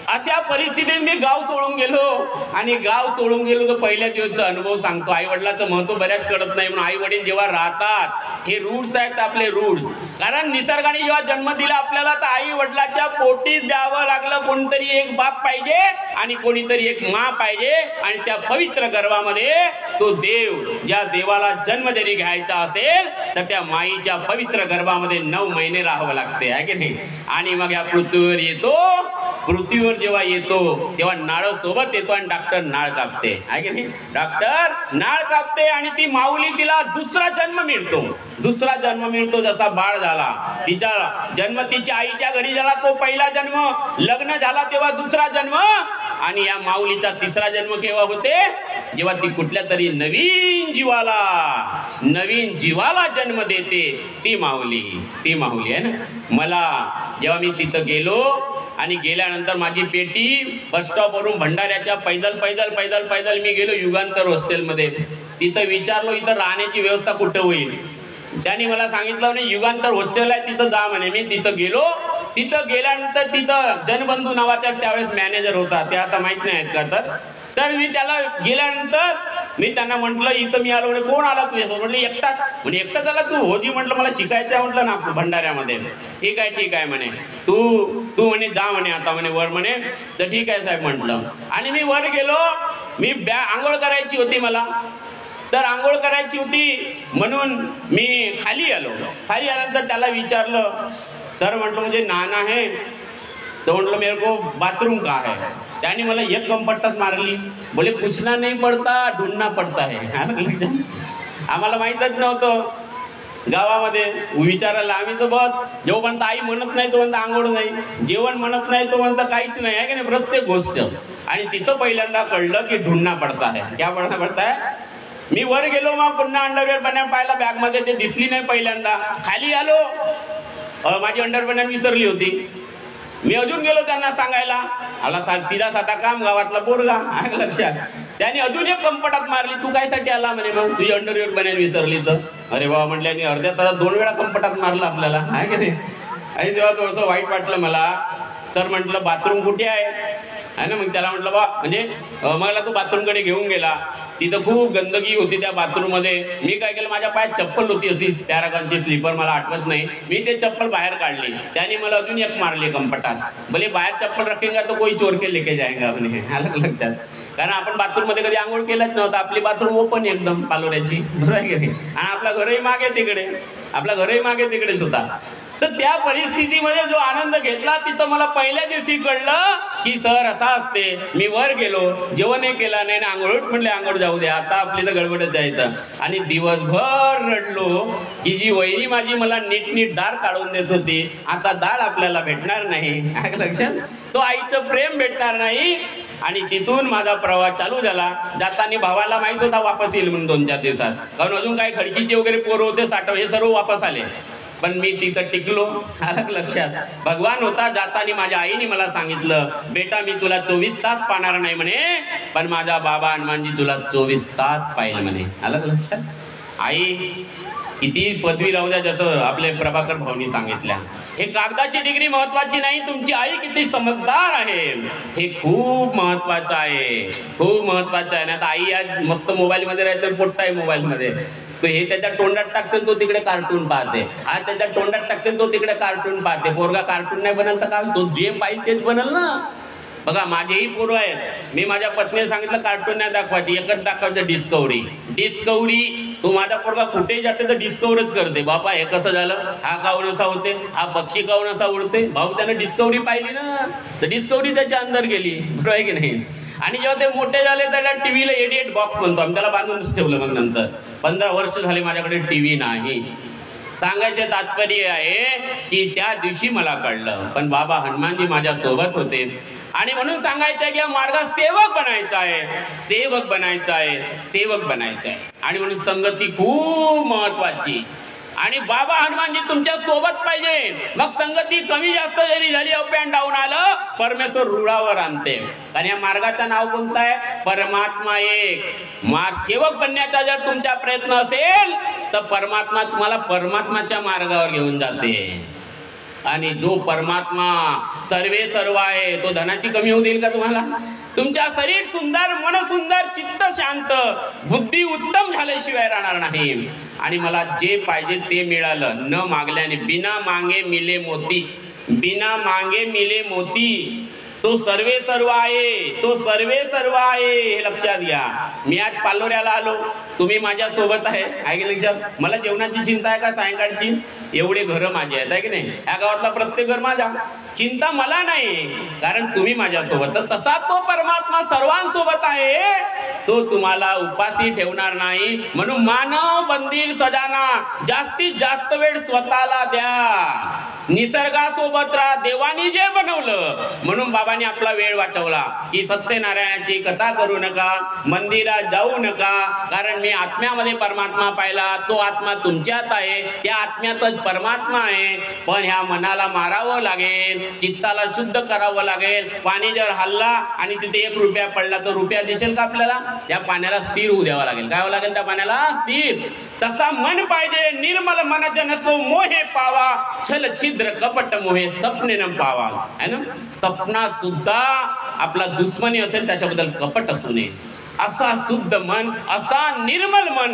अशा परिस्थितीत मी गाव सोडून गेलो. आणि गाव सोडून गेलो तर पहिल्या दिवसचा अनुभव सांगतो. आई वडिलाचं महत्व बऱ्याच कळत नाही. म्हणून आई वडील जेव्हा राहतात, हे रूट्स आहेत आपले रूट्स. कारण निसर्गाने जेव्हा जन्म दिला आपल्याला, तर आई वडिलाच्या पोटी द्यावं लागलं. कोणतरी एक बाप पाहिजे आणि कोणीतरी एक मा पाहिजे. आणि त्या पवित्र गर्भामध्ये तो देव, ज्या देवाला जन्म जरी घ्यायचा असेल तर त्या माईच्या पवित्र गर्भामध्ये 9 महिने राहावं लागते, आहे की नाही. आणि मग या पृथ्वीवर येतो पृथ्वीवर जेव्हा येतो तेव्हा नाळ सोबत येतो आणि डॉक्टर नाळ कापते, आहे की नाही? डॉक्टर नाळ कापते आणि ती माऊली तिला दुसरा जन्म मिळतो. जसा बाळ झाला, तिचा जन्म तिच्या आईच्या घरी झाला तो पहिला जन्म, लग्न झाला तेव्हा दुसरा जन्म, आणि या माऊलीचा तिसरा जन्म केव्हा होते? जेव्हा ती कुठल्या तरी नवीन जीवाला जन्म देते. ती माऊली आहे ना. मला जेव्हा मी तिथं गेलो आणि गेल्यानंतर माझी पेटी बस स्टॉपवरून भंडाऱ्याच्या पैदल मी गेलो युगांतर हॉस्टेलमध्ये. तिथं विचारलो इथं राहण्याची व्यवस्था कुठं होईल. त्यांनी मला सांगितलं म्हणे युगांतर हॉस्टेल आहे तिथं जा म्हणे. मी तिथं गेलो. तिथं गेल्यानंतर तिथं जनबंधू नावाचा त्यावेळेस मॅनेजर होता, ते आता माहित नाही आहेत का. तर मी त्याला गेल्यानंतर मी त्यांना म्हटलं इथं मी आलो. म्हणे कोण आला तू? म्हटलं एकटाच. म्हणे एकटाच आला तू? होजी म्हटलं मला शिकायचं आहे म्हटलं ना भंडाऱ्यामध्ये. ठीक आहे म्हणे तू म्हणे जा म्हणे आता म्हणे वर म्हणे. तर ठीक आहे साहेब म्हटलं. आणि मी वर गेलो. मी आंघोळ करायची होती मला. तर आंघोळ करायची होती म्हणून मी खाली आल्यानंतर त्याला विचारलं, सर म्हटलं म्हणजे नाना है? तो म्हटलं मेरे को बाथरूम का है? त्याने मला एक कंपट्टात मारली. बोले पूछना नहीं पडता ढूंढना पडता है. आम्हाला माहीतच नव्हतं गावामध्ये विचारायला. आम्ही तर बस जेव्हापर्यंत आई म्हणत नाही तोपर्यंत आंघोळ नाही, जेवण म्हणत नाही तोपर्यंत काहीच नाही, आहे की नाही, प्रत्येक गोष्ट. आणि तिथं पहिल्यांदा कळलं की ढूंढना पडता है. क्या पडता है? मी वर गेलो, मग पुन्हा अंडरवेअर बन्यान पाहिला बॅगमध्ये, ते दिसली नाही पहिल्यांदा. खाली आलो, माझी अंडरवेअर बन्यान विसरली होती. मी अजून गेलो त्यांना सांगायला. आला सीधा साधा काम, गावातला पोरगा, लक्षात. त्याने अजून एक कंपटात मारली. तू कायसाठी आला म्हणे? मग तुझी अंडरवेअर बन्यान विसरली तर. अरे बाबा म्हटलं, अर्ध्या तासात 2 वेळा कंपटात मारलं आपल्याला, आहे की नाही. आणि तेव्हा थोडंसं वाईट वाटलं मला. सर म्हटलं बाथरूम कुठे आहे ना. मग त्याला म्हटलं बा म्हणजे मला तो बाथरूमकडे घेऊन गेला. तिथं खूप गंदगी होती त्या बाथरूम मध्ये. मी काय केलं, माझ्या पायात चप्पल होती अशी पॅरागॉनची स्लीपर, मला आठवत नाही. मी ते चप्पल बाहेर काढली. त्याने मला अजून एक मारली कंपटात. भले बाहेर चप्पल रखेगा तो कोई चोर के लेके जाएगा म्हणे. अलग लक्षात. कारण आपण बाथरूम मध्ये कधी आंघोळ केलंच नव्हतं. आपली बाथरूम ओपन एकदम पालोऱ्याची, बरोबर आहे की नाही. आणि आपला घरही मागे तिकडेच होता. तर त्या परिस्थितीमध्ये जो आनंद घेतला तिथं मला पहिल्या दिवशी कळलं की सर असा असते. मी वर गेलो, जेवणही केला नाही ना आंघोळ म्हणले आंघोळ जाऊ दे आता आपली तर गडबडच जायचं. आणि दिवसभर रडलो की जी वहिनी माझी मला नीट डाळ काढून देत होती, आता डाळ आपल्याला भेटणार नाही, लक्षात. तो आईचं प्रेम भेटणार नाही. आणि तिथून माझा प्रवास चालू झाला. जाताना भावाला माहित होता वापस येईल म्हणून 2-4 दिवसात, कारण अजून काही खडकीचे वगैरे पोरं होते साठव, हे सर्व वापस आले. पण मी तिथं टिकलो, अलग लक्षात. भगवान होता. जाताना माझ्या आईने मला सांगितलं, बेटा मी तुला 24 तास पाहणार नाही म्हणे, पण माझा बाबा हनुमानजी तुला 24 तास पाहिल म्हणे, अलग लक्षात. आई किती पदवी राहू द्या, जसं आपले प्रभाकर भाऊनी सांगितल्या, हे कागदाची डिग्री महत्वाची नाही, तुमची आई किती समजदार आहे हे खूप महत्वाचं आहे, खूप महत्वाचं आहे. ना तर आई आज मस्त मोबाईल मध्ये राहते, पोट्टा आहे मोबाईल मध्ये, तो हे त्याच्या तोंडात टाकते तो तिकडे कार्टून पाहते, हा त्याच्या तोंडात टाकते तो तिकडे कार्टून पाहते. पोरगा कार्टून नाही बनल तर काय, तो जे पाहिजे तेच बनल ना. बघा माझेही पोरं आहेत, मी माझ्या पत्नीने सांगितलं कार्टून नाही दाखवायची, एकच दाखवायचं डिस्कवरी. तो माझा पोरगा कुठेही जाते तर डिस्कवरच करते, बाबा हे कसं झालं, हा काऊन असा होते, हा पक्षी काऊन असा उडते. भाऊ त्यानं डिस्कवरी पाहिली ना, तर डिस्कवरी त्याच्या अंदर गेली, बरोबर आहे की नाही. आणि जेव्हा ते मोठे झाले त्याला टीव्हीला 88 बॉक्स म्हणतो आम्ही, त्याला बांधूनच ठेवलं. मग नंतर 15 वर्ष झाले माझ्याकडे टीव्ही नाही. सांगायचे तात्पर्य आहे की त्या दिवशी मला कळलं, पण बाबा हनुमानजी माझ्या सोबत होते. आणि म्हणून सांगायचं आहे की या मार्गात सेवक बनायचा आहे. आणि म्हणून संगती खूप महत्वाची. आणि बाबा हनुमानजी तुमच्या सोबत पाहिजे. मग संगती कमी जास्त जरी झाली, अप अँड डाऊन आलं, परमेश्वर रुळावर आणते. आणि या मार्गाचं नाव कोणतं आहे? परमात्मा एक. सेवक बनण्याचा जर तुमचा प्रयत्न असेल तर परमात्मा तुम्हाला परमात्माच्या मार्गावर घेऊन जाते. आणि जो परमात्मा सर्वे सर्व आहे, तो धनाची कमी होऊ देईल का तुम्हाला? तुमच्या शरीर सुंदर, मन सुंदर, चित्त शांत, बुद्धी उत्तम झाल्याशिवाय राहणार नाही. आणि मला जे पाहिजे ते मिळालं न मागल्याने. बिना मागे मिले मोती. तो सर्वे सर्व आहे, हे लक्षात घ्या. मी आज पालोऱ्याला आलो, तुम्ही माझ्या सोबत आहे की मला जेवणाची चिंता आहे का सायंकाळची? एवढे घर माझे आहेत आहे की नाही? या गावातला प्रत्येक घर माझा, चिंता मला नाही, कारण तुम्ही माझ्यासोबत. तसा तो परमात्मा सर्वांसोबत आहे, तो तुम्हाला उपाशी ठेवणार नाही. म्हणून मानव बंदिल सजाना, जास्तीत जास्त वेळ स्वतःला द्या, निसर्गासोबत राहा. देवानी जे बनवलं म्हणून बाबांनी आपला वेळ वाचवला की सत्यनारायणाची कथा करू नका, मंदिरात जाऊ नका, कारण मी आत्म्यामध्ये परमात्मा पाहिला, तो आत्मा तुमच्यात आहे, त्या आत्म्यातच परमात्मा आहे. पण ह्या मनाला मारावं लागेल, चित्ताला शुद्ध करावं लागेल. पाणी जर हल्ला आणि तिथे 1 रुपया पडला तर रुपया दिसेल का आपल्याला? त्या पाण्याला स्थिर होऊ द्यावा लागेल. काय व्हावं लागेल? त्या पाण्याला स्थिर. तसा मन पाहिजे. निर्मल मन जनसो मोहे पावा, छल छिद्र कपट मोहे सपने न पावा. है ना? सपना सुद्धा आपला दुश्मनी असेल त्याच्याबद्दल कपट असू नये. असा शुद्ध मन, असा निर्मल मन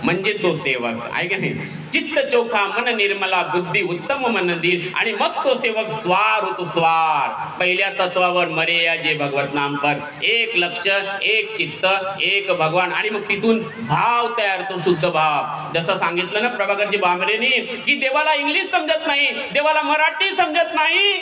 म्हणजे तो सेवक आहे की नाही? चित्त चोखा मन निर्मला, बुद्धी उत्तम मन धीर, आणि मग तो सेवक स्वार होतो. स्वार पहिल्या तत्वावर मरे या जे भगवत नाम पर, एक लक्ष, एक चित्त, एक भगवान, आणि मग तिथून भाव तयार होतो, शुद्ध भाव. जसं सांगितलं ना प्रभाकरजी बांबरेंनी की देवाला इंग्लिश समजत नाही, देवाला मराठी समजत नाही,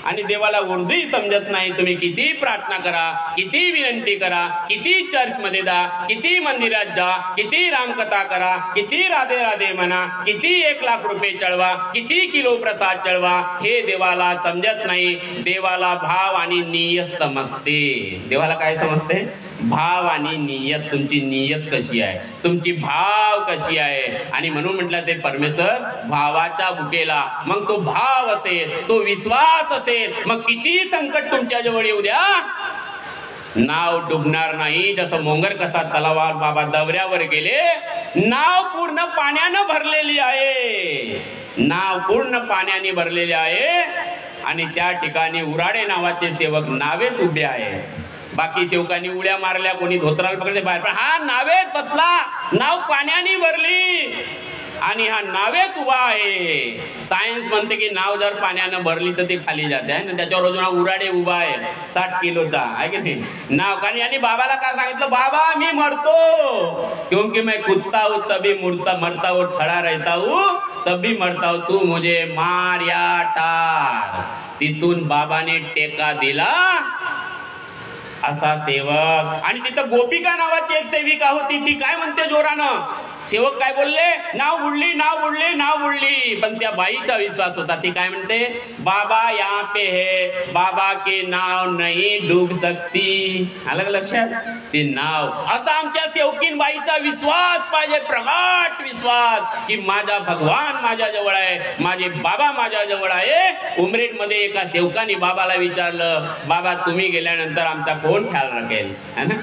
आणि देवाला उर्दूही समजत नाही. तुम्ही किती प्रार्थना करा, किती विनंती करा, किती चर्च मध्ये जा, किती मंदिरात जा, किती रामकथा करा, किती राधे राधे म्हणा, किती 1 लाख रुपये चळवा, किती किलो प्रसाद चळवा, हे देवाला समजत नाही. देवाला भाव आणि नियत समजते. देवाला काय समजते? भाव आणि नियत. तुमची नियत कशी आहे, तुमची भाव कशी आहे. आणि म्हणून म्हटलं ते परमेश्वर भावाच्या भुकेला. मग तो भाव असेल, तो विश्वास असेल, मग किती संकट तुमच्या जवळ येऊ द्या, नाव डुबणार नाही. जसं मोंगर कसा तलावावर बाबा दौऱ्यावर गेले, नाव पूर्ण पाण्यानं भरलेली आहे, नाव पूर्ण पाण्याने भरलेली आहे, आणि त्या ठिकाणी उराडे नावाचे सेवक नावेत उभे आहे. बाकी सेवकांनी उड्या मारल्या, कोणी धोत्राला पकडले बाहेर, पण हा नावेत बसला, नाव पाण्याने भरली आणि हा नावेत उभा आहे. सायन्स म्हणते की नाव जर पाण्यानं भरली तर ते खाली जाते आहे ना, त्याच्यावर अजून हा उराडे उभा आहे 60 किलोचा आहे की नाही नाव. कारण आणि बाबाला काय सांगितलं? बाबा मी मरतो, क्योंकि मैं कुत्ता हूं तभी मरता हूं, खड़ा रहता हूं तभी मरता हूं, तू मुझे मार या टार. तिथून बाबाने टेका दिला असा सेवक. आणि तिथं गोपिका नावाची एक सेविका होती, ती काय म्हणते जोरानं? सेवक काय बोलले? नाव बुडली, नाव बुडली, नाव बुडली. पण त्या बाईचा विश्वास होता. ती काय म्हणते? बाबा यहाँ पे है, बाबा के नाव नहीं डूब सकती. अलग लक्षात? ते नाव. असा आमच्या सेवकीन बाईचा विश्वास पाहिजे, प्रगाढ विश्वास की माझा भगवान माझ्या जवळ आहे, माझे बाबा माझ्या जवळ आहे. उमरेड मध्ये एका सेवकाने बाबाला विचारलं, बाबा तुम्ही गेल्यानंतर आमचा कोण ख्याल राखेल? है ना?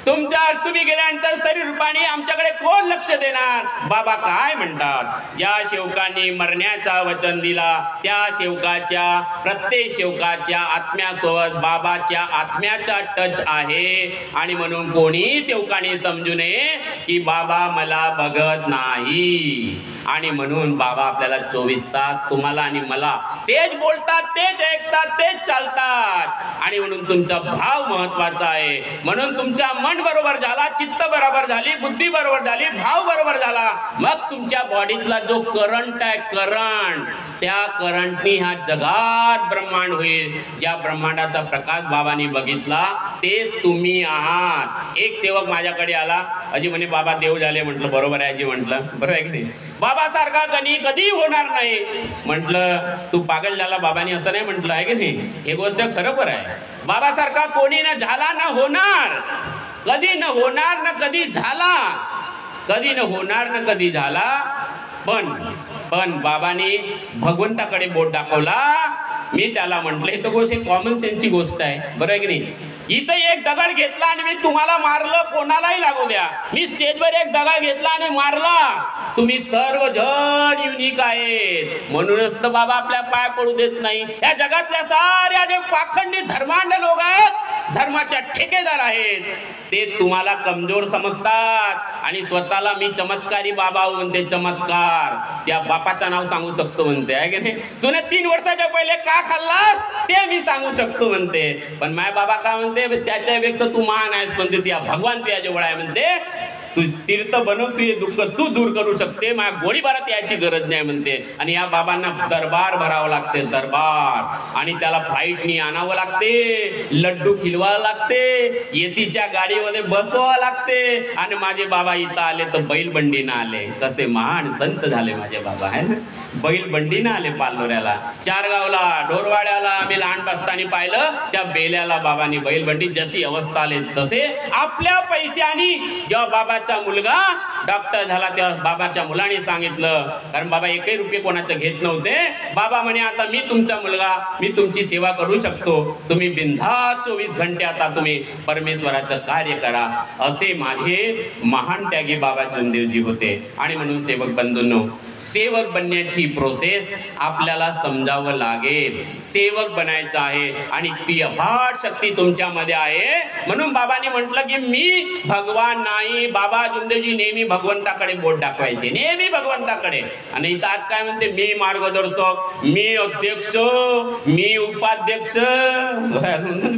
तुम्ही गेल्यानंतर शरीर रूपाने आमच्याकडे कोण लक्ष देणार? बाबा काय म्हणतात? ज्या सेवकांनी मरण्याचा वचन दिला त्या सेवकाच्या, प्रत्येक सेवकाच्या आत्म्यासोबत बाबाच्या आत्म्याचा टच आहे. आणि म्हणून कोणी सेवकाने समजू नये की बाबा मला बघत नाही. आणि म्हणून बाबा आपल्याला 24 तास तुम्हाला आणि मला तेच बोलतात, तेच ऐकतात, तेच चालतात. आणि म्हणून तुमचा भाव महत्वाचा आहे. म्हणून तुमचा मन बरोबर झाला, चित्त बरोबर झाली, बुद्धी बरोबर झाली, भाव बरोबर झाला, मग तुमच्या बॉडीतला जो करंट आहे, करंट, त्या करंटनी ह्या जगात ब्रह्मांड होईल. ज्या ब्रह्मांडाचा प्रकाश बाबांनी बघितला तेच तुम्ही आहात. एक सेवक माझ्याकडे आला, अजी म्हणे बाबा देव झाले. म्हटलं बरोबर आहे अजी. म्हटलं बरोबर आहे की नाही? बाबासारखा कधी होणार नाही. म्हटलं तू पागल झाला बाबांनी असं नाही म्हटलं आहे की नाही? हे गोष्ट खरोखर आहे. बाबासारखा कोणी न झाला न होणार, कधी न होणार न कधी झाला, कधी न होणार न कधी झाला. पण बाबांनी भगवंताकडे बोट दाखवला. मी त्याला म्हटलं हे तर गोष्ट कॉमन सेन्सची गोष्ट आहे, बरोबर आहे की नाही? इथं एक दगड घेतला आणि मी तुम्हाला मारलं, कोणालाही लागू द्या. मी स्टेजवर एक दगड घेतला आणि मारला, तुम्ही सर्वजण युनिक आहेत. म्हणूनच तर बाबा आपल्या पाय पडू देत नाही. या जगातल्या साऱ्या जे पाखंडी धर्मांड लोक आहेत, धर्माच्या ठेकेदार आहेत, ते तुम्हाला कमजोर समजतात आणि स्वतःला मी चमत्कारी बाबा म्हणते. चमत्कार त्या बापाचं नाव सांगू शकतो म्हणते आहे की नाही? तुने 3 वर्षाच्या पहिले का खाल्लास ते मी सांगू शकतो म्हणते. पण माय बाबा का म्हणते? त्याच्यापेक्षा तू महान आहेस म्हणते. त्या भगवान तुझ्या जवळ आहे म्हणते. तू तीर्थ बनव, तू हे दुःख तू दूर करू शकते, माझ्या गोळीबारात यायची गरज नाही म्हणते. आणि या बाबांना दरबार भरावं लागते, दरबार. आणि त्याला फ्लाईटनी आणावं लागते, लड्डू खिलवावं लागते, एसीच्या गाडीमध्ये बसवावं लागते. आणि माझे बाबा इथं आले तर बैलबंडीनं आले. कसे महान संत झाले माझे बाबा आहे ना, बैलबंडीनं आले पालोऱ्याला. चारगावला ढोरवाड्याला आम्ही लहान असताना पाहिलं, त्या बेल्याला बाबांनी बैलबंडी. जशी अवस्था आले तसे आपल्या पैशानी. जेव्हा बाबाचा मुलगा डॉक्टर झाला तेव्हा बाबाच्या मुलाने सांगितलं, कारण बाबा एकही रुपये कोणाचं घेत नव्हते. बाबा म्हणे आता मी तुमचा मुलगा, मी तुमची सेवा करू शकतो, तुम्ही बिनधास्त 24 घंटे आता तुम्ही परमेश्वराचं कार्य करा. असे माझे महान त्यागी बाबा जमदेवजी होते. आणि म्हणून सेवक बंधूंनो, सेवक बनण्याची प्रोसेस आपल्याला समजावं लागेल. सेवक बनायचं आहे आणि ती अफाट शक्ती तुमच्यामध्ये आहे. म्हणून बाबांनी म्हटलं की मी भगवान नाही. बाबा जमदेवजी नेहमी भगवंताकडे बोट दाखवायचे, नेहमी भगवंताकडे. आणि इथं आज काय म्हणते, मी मार्गदर्शक, मी अध्यक्ष, मी उपाध्यक्ष.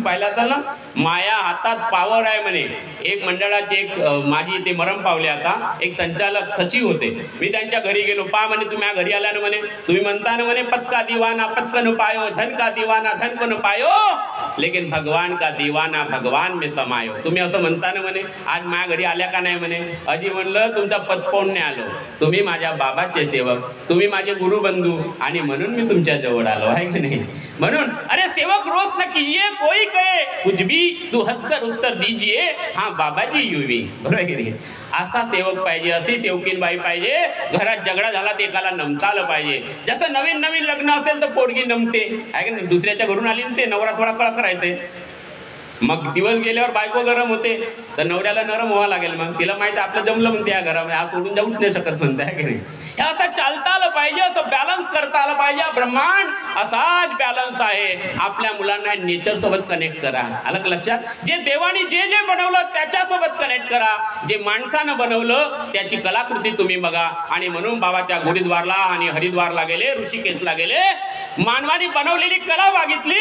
पाहिला तर ना, माया हातात पावर आहे म्हणे. एक मंडळाचे एक माझी इथे मरम पावले आता एक संचालक सचिव होते. मी त्यांच्या घरी गेलो. पा म्हणे तुम्ही घरी आला ना म्हणे, तुम्ही म्हणता ना म्हणे पद का दीवाना पद का न पायो, धन का दीवाना धन को न पायो, लेकिन भगवान का दीवाना भगवान में समायो. तुम्ही असं म्हणता ना म्हणे, आज माझ्या घरी आल्या का नाही म्हणे. अजी म्हणलं तुमचा पद पाहून नाही आलो, तुम्ही माझ्या बाबाचे सेवक, तुम्ही माझे गुरुबंधू, आणि म्हणून मी तुमच्या जवळ आलो आहे की नाही. म्हणून अरे सेवक रोज न कीजिए कोई कहे कुछ भी, तू हंसकर उत्तर दीजिए हाँ बाबाजी युवी. बरोबर की नाही. असा सेवक पाहिजे, अशी सेवकीन बाई पाहिजे. घरात झगडा झाला ते एकाला नमता आलं पाहिजे. जसं नवीन नवीन लग्न असेल तर पोरगी नमते आहे की नाही. दुसऱ्याच्या घरून आली ते नवरा थोडा कळक राहते. मग दिवस गेल्यावर बायको गरम होते तर नवऱ्याला नरम व्हावं लागेल. मग तिला माहिती आपलं जमलं म्हणते या घरामध्ये, आज सोडून जाऊच नाही शकत म्हणते आहे की नाही. हे असं चालता आलं पाहिजे, असं बॅलन्स करता आलं पाहिजे. ब्रह्मांड असाच बॅलन्स आहे. आपल्या मुलांना नेचर सोबत कनेक्ट करा. आलं का लक्षात. जे देवानी जे जे बनवलं त्याच्यासोबत कनेक्ट करा. जे माणसानं बनवलं त्याची कलाकृती तुम्ही बघा. आणि म्हणून बाबा त्या गुरुद्वारला आणि हरिद्वारला गेले, ऋषिकेशला गेले. मानवाने बनवलेली कला बघितली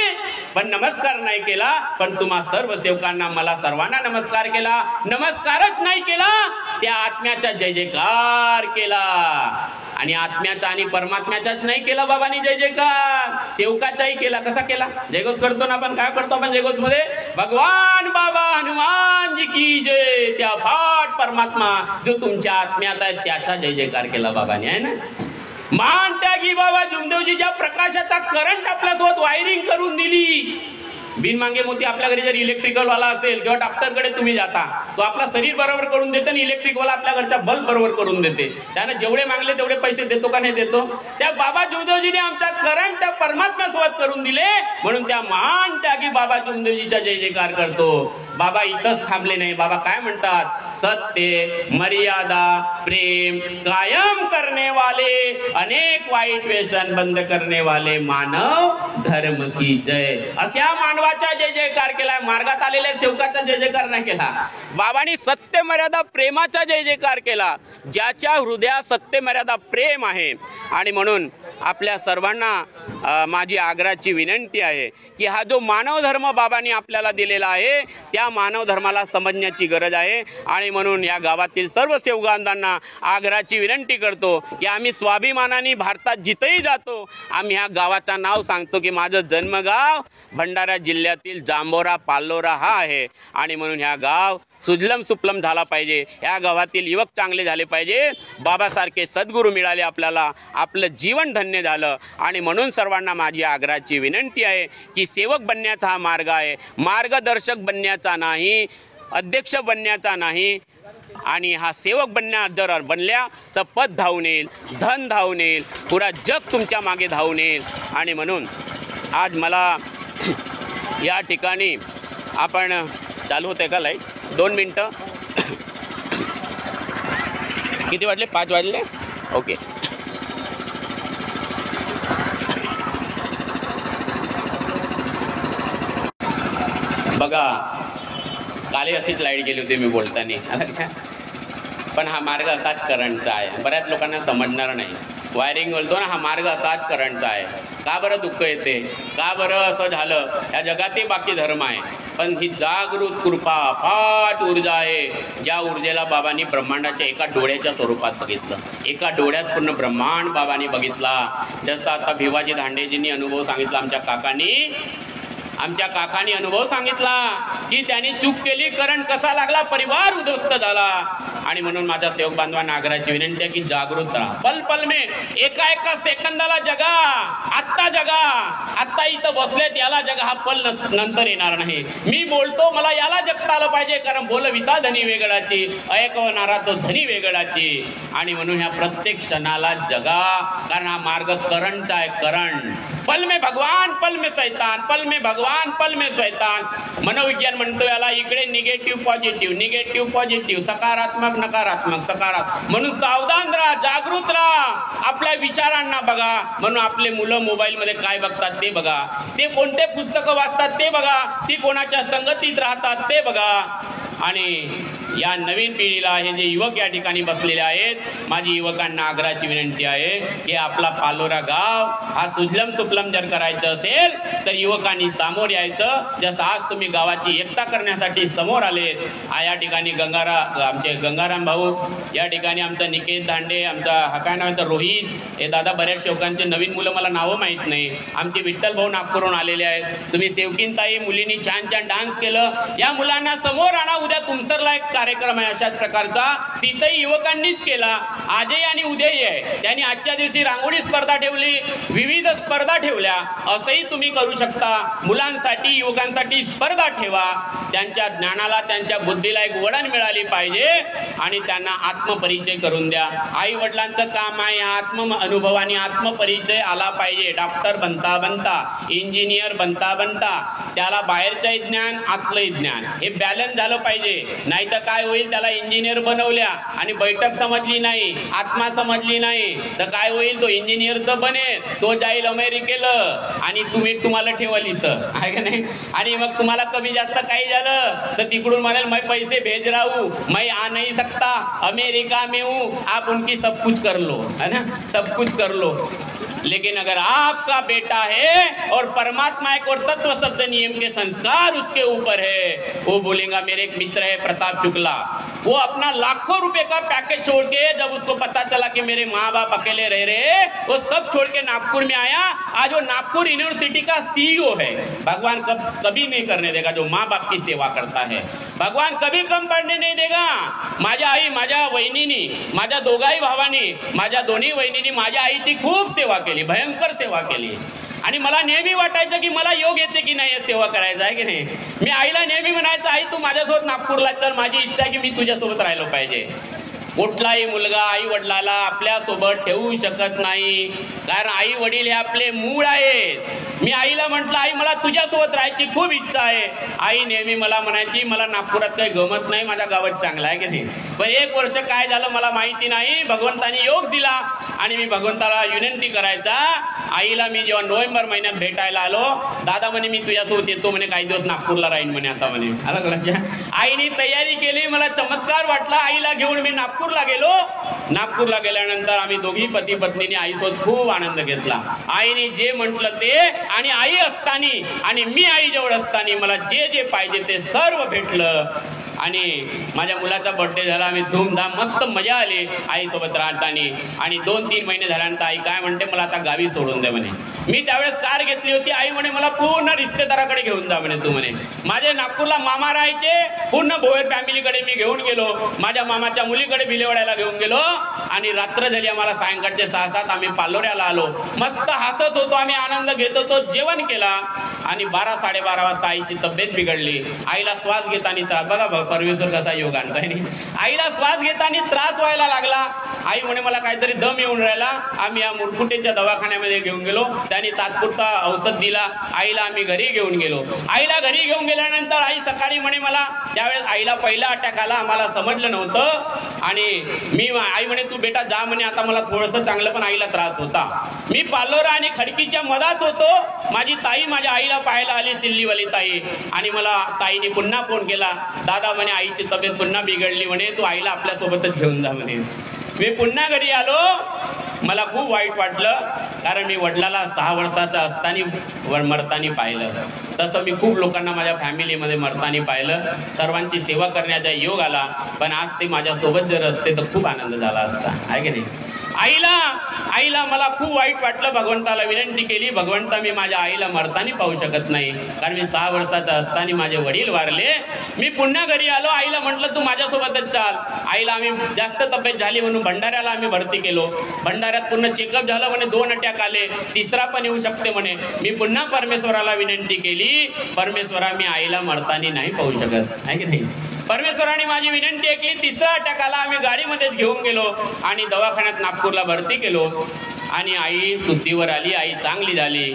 पण नमस्कार नाही केला. पण तुम्हा सर्व सेवकांना मला सर्वांना नमस्कार केला. नमस्कारच नाही केला, त्या आत्म्याचा जय जयकार केला. आणि आत्म्याचा आणि परमात्म्याचाच नाही केला बाबांनी जय जयकार, सेवकाचाही केला. कसा केला. जयघोष करतो ना आपण. काय करतो आपण जयघोष मध्ये, भगवान बाबा हनुमान जी की जय. त्या फाट परमात्मा जो तुमच्या आत्म्यात आहे त्याचा जय जयकार केला बाबांनी आहे ना. महान त्यागी बाबा जमदेवजी ज्या प्रकाशाचा करंट आपल्यासोबत वायरिंग करून दिली. बिनमागे मोती आपल्या घरी जर इलेक्ट्रिकल वाला असेल किंवा डॉक्टरकडे तुम्ही जाता, तो आपला शरीर बरोबर करून देतो आणि इलेक्ट्रिक वाला आपल्या घरचा बल्ब बरोबर करून देते. त्यानं जेवढे मागले तेवढे पैसे देतो का नाही देतो. त्या बाबा जमदेवजीने आमचा करंट त्या परमात्म्यासोबत करून दिले. म्हणून त्या महान त्यागी बाबा जमदेवजीचा जय जयकार करतो. बाबा इथंच थांबले नाही. बाबा काय म्हणतात, सत्य मर्यादा प्रेम कायम करने वाले, अनेक वाईट व्यसन बंद करने वाले, मानव धर्म की जय. अशा मानवाचा जय जयकार केला. मार्गात आलेल्या सेवकाचा जय जयकार नाही केला. बाबांनी सत्य मर्यादा प्रेमाचा जय जयकार केला. ज्याच्या हृदयात सत्य मर्यादा प्रेम आहे. आणि म्हणून आपल्या सर्वांना माझी आग्रहाची विनंती आहे की हा जो मानव धर्म बाबांनी आपल्याला दिलेला आहे त्या मानव धर्माला समजण्याची गरज आहे. आणि म्हणून या गावातील सर्व सेवकांना आग्रहाची विनंती करतो की आम्ही स्वाभिमानाने भारतात जिथेही जातो आम्ही ह्या गावाचं नाव सांगतो की माझं जन्मगाव भंडारा जिल्ह्यातील जांभोरा पाल्लोरा हा आहे. आणि म्हणून ह्या गाव सुजलम सुफलम झाला पाहिजे. या गावातील युवक चांगले झाले पाहिजे. बाबासारखे सद्गुरू मिळाले आपल्याला, आपलं जीवन धन्य झालं. आणि म्हणून सर्वांना माझी आग्रहाची विनंती आहे की सेवक बनण्याचा हा मार्ग आहे, मार्गदर्शक बनण्याचा नाही, अध्यक्ष बनण्याचा नाही. आणि हा सेवक जर बनल्या तर पद धावून येईल, धन धावून येईल, पुरा जग तुमच्या मागे धावून येईल. आणि म्हणून आज मला या ठिकाणी आपण चालू होते का लाईट 2 मिनटं किती वाजले 5 वाजले ओके. बघा काल अशीच लाईट गेली होती मी बोलताना. पण हा मार्ग असाच करंटचा आहे. बऱ्याच लोकांना समजणार नाही. वायरिंग बोलतो ना, हा मार्ग असाच करंटचा आहे. का बरं दुःख येते, का बरं असं झालं. या जगातही बाकी धर्म आहे पण ही जागृत कृपा अफाट ऊर्जा आहे, ज्या ऊर्जेला बाबांनी ब्रह्मांडाच्या एका डोळ्याच्या स्वरूपात बघितलं. एका डोळ्यात पूर्ण ब्रह्मांड बाबांनी बघितला. जसं आता भिवाजी धांडेजींनी अनुभव सांगितला, आमच्या काकांनी अनुभव सांगितला की त्यांनी चूक केली, करंट कसा लागला, परिवार उद्ध्वस्त झाला. आणि म्हणून माझ्या सेवक बांधवांना आग्रहाची विनंती आहे की जागृत राहा. पल पल में एका एका सेकंदाला जगा, आत्ता जगा. आत्ता इथं बसलेत याला जगा, हा पल नंतर येणार नाही. मी बोलतो मला याला जगता आलं पाहिजे, कारण बोलविता धनी वेगळाची, ऐकवणारा तो धनी वेगळाची. आणि म्हणून ह्या प्रत्येक क्षणाला जगा, कारण हा मार्ग करंटचा आहे. करंट पल में भगवान पल में शैतान, पल में भगवान पल में शैतान. मनोविज्ञान म्हणतो याला इकडे निगेटिव्ह पॉझिटिव्ह, निगेटिव्ह पॉझिटिव्ह, सकारात्मक नकारात्मक, सकारात्मक. म्हणून सावधान राहा, जागृत राहा, आपल्या विचारांना बघा. म्हणून आपले मुलं मोबाईलमध्ये काय बघतात ते बघा, ते कोणते पुस्तकं वाचतात ते बघा, ती कोणाच्या संगतीत राहतात ते बघा. आणि या नवीन पिढीला, हे जे युवक या ठिकाणी बसलेले आहेत, माझी युवकांना आग्रहाची विनंती आहे की आपला पालोरा गाव हा सुजलम सुफलम जर करायचं असेल तर युवकांनी समोर यायचं. जसं आज तुम्ही गावाची एकता करण्यासाठी समोर आलेत. या ठिकाणी आमचे गंगाराम भाऊ, या ठिकाणी आमचा निकेत दांडे, आमचा हा काय नाव आहे रोहित, हे दादा, बऱ्याच सेवकांचे नवीन मुलं मला नावं माहीत नाही. आमचे विठ्ठल भाऊ नागपूरहून आलेले आहेत. तुम्ही सेवकीनताई मुलींनी छान छान डान्स केलं. या मुलांना समोर आणा. उद्या तुमसरला एक कार्यक्रम आहे अशाच प्रकारचा, तिथेही युवकांनीच केला. आजही आणि उद्याही आहे. त्यांनी आजच्या दिवशी रांगोळी स्पर्धा ठेवली, विविध स्पर्धा ठेवल्या. असंही तुम्ही करू शकता. मुलांसाठी, युवकांसाठी स्पर्धा ठेवा. त्यांच्या ज्ञानाला, त्यांच्या बुद्धीला एक वळण मिळाली पाहिजे आणि त्यांना आत्मपरिचय करून द्या. आई वडिलांचं काम आहे आत्म अनुभव आणि आत्मपरिचय आला पाहिजे. डॉक्टर बनता बनता, इंजिनियर बनता बनता त्याला बाहेरचंही ज्ञान, आतलंही ज्ञान हे बॅलन्स झालं पाहिजे. नाही तर काय होईल, त्याला इंजिनियर बनवल्या आणि बैठक समजली नाही, आत्मा समजली नाही तर काय होईल, तो इंजिनियर तर बनेल, तो जाईल अमेरिकेला आणि तुम्हाला ठेवाल इथं, आहे का नाही. आणि मग तुम्हाला कमी जास्त काही झालं तर तिकडून म्हणेल मैं पैसे भेज रहा हूं, मैं आ नहीं सकता, अमेरिका में हूं, आप उनकी सब कुछ कर लो, है ना, सब कुछ कर लो. लेकिन अगर आपका बेटा है और परमात्मा एक और तत्व शब्द नियम के संस्कार उसके ऊपर है, वो बोलेगा. मेरे एक मित्र है प्रताप शुक्ला, वो अपना लाखों रुपए का पैकेज छोड़ के, जब उसको पता चला कि मेरे माँ बाप अकेले रह रहे, वो सब छोड़ के नागपुर में आया. आज वो नागपुर यूनिवर्सिटी का सीईओ है. भगवान कभी नहीं करने देगा जो माँ बाप की सेवा करता है. भगवान कभी कम पडणे नाही देगा. माझ्या आई, माझ्या वहिनीनी, माझ्या दोघाही भावानी, माझ्या दोन्ही वहिनीनी माझ्या आईची खूप सेवा केली, भयंकर सेवा केली. आणि मला नेहमी वाटायचं की मला योग येते की नाही सेवा करायचं, आहे की नाही. मी आईला नेहमी म्हणायचं, आई तू माझ्यासोबत नागपूरला चल, माझी इच्छा आहे की मी तुझ्यासोबत राहिलो पाहिजे. कुठलाही मुलगा आई वडिलाला आपल्या सोबत ठेवू शकत नाही, कारण आई वडील हे आपले मूळ आहेत. मी आईला म्हटलं, आई मला तुझ्यासोबत राहायची खूप इच्छा आहे. आई नेहमी मला म्हणायची, मला नागपुरात काही गमत नाही, माझ्या गावात चांगला आहे की नाही. पण एक वर्ष काय झालं मला माहिती नाही, भगवंताने योग दिला आणि मी भगवंताला विनंती करायचा. आईला मी जेव्हा नोव्हेंबर महिन्यात भेटायला आलो, दादा म्हणे मी तुझ्यासोबत येतो म्हणे, काही दिवस नागपूरला राहीन म्हणे आता म्हणे. आलं लक्षात. आईने तयारी केली, मला चमत्कार वाटला. आईला घेऊन मी नागपूरला गेलो. नागपूरला गेल्यानंतर आम्ही दोघी पती पत्नीने आईसोबत खूप आनंद घेतला. आईने जे म्हटलं ते, आणि आई असतानी आणि मी आई जवळ असतानी मला जे जे पाहिजे ते सर्व भेटलं. आणि माझ्या मुलाचा बर्थडे झाला, आम्ही धूमधाम मस्त मजा आली आईसोबत राहताना. आणि 2-3 महिने झाल्यानंतर आई काय म्हणते, मला आता गावी सोडून दे म्हणे. मी त्यावेळेस कार घेतली होती. आई म्हणे मला पूर्ण रिश्तेदाराकडे घेऊन जा म्हणे तू म्हणे. माझे नागपूरला मामा राहायचे, पूर्ण भोयर फॅमिलीकडे मी घेऊन गेलो. माझ्या मामाच्या मुलीकडे भिलेवाड्याला घेऊन गेलो. आणि रात्र झाली आम्हाला, सायंकाळचे 6-7 आम्ही पालोऱ्याला आलो. मस्त हसत होतो, आम्ही आनंद घेत होतो. जेवण केला आणि 12-12:30 वाजता आईची तब्येत बिघडली. आईला श्वास घेताना त्रास, बघा परमेश्वर कसा योग आणताय. आईला श्वास घेताना त्रास व्हायला लागला. आई म्हणे मला काहीतरी दम येऊन राहिला. आम्ही या मुरकुटेच्या दवाखान्यामध्ये घेऊन गेलो. त्यांनी तात्पुरता औषध दिला. आईला आम्ही घरी घेऊन गेलो. आईला घरी घेऊन गेल्यानंतर आई सकाळी म्हणे मला, त्यावेळेस आईला पहिला अटॅक आला, आम्हाला समजलं नव्हतं. आणि आई म्हणे तू बेटा जा म्हणे, आता मला थोडंसं चांगलं, पण आईला त्रास होता. मी पालोरा आणि खडकीच्या मधात होतो. माझी ताई माझ्या आईला पाहायला आली, सिल्लीवाली ताई. आणि मला ताईने पुन्हा फोन केला, दादा म्हणे आईची तब्येत पुन्हा बिघडली म्हणे, तू आईला आपल्यासोबतच घेऊन जा म्हणे. मी पुन्हा घरी आलो. मला खूप वाईट वाटलं, कारण मी वडिलाला 6 वर्षाचा असताना मरताना पाहिलं. तसं मी खूप लोकांना माझ्या फॅमिलीमध्ये मरताना पाहिलं. सर्वांची सेवा करण्याचा योग आला, पण आज ते माझ्यासोबत जर असते तर खूप आनंद झाला असता, आहे की नाही. आईला मला खूप वाईट वाटलं. भगवंताला विनंती केली, भगवंता मी माझ्या आईला मरताना पाहू शकत नाही, कारण मी 6 वर्षाचा असताना माझे वडील वारले. मी पुन्हा घरी आलो. आईला म्हटलं तू माझ्यासोबतच चाल. आईला आम्ही जास्त तब्येत झाली म्हणून भंडाऱ्याला आम्ही भरती केलो. भंडाऱ्यात पूर्ण चेकअप झालं म्हणे, 2 अटॅक आले, 3रा पण येऊ शकते म्हणे. मी पुन्हा परमेश्वराला विनंती केली, परमेश्वरा मी आईला मरताना नाही पाहू शकत, आहे की नाही. परमेश्वराने माझी विनंती ऐकली. 3रा अटॅक आला. आम्ही गाडीमध्येच घेऊन गेलो आणि दवाखान्यात नागपूरला भरती केलो. आणि आई शुद्धीवर आली, आई चांगली झाली.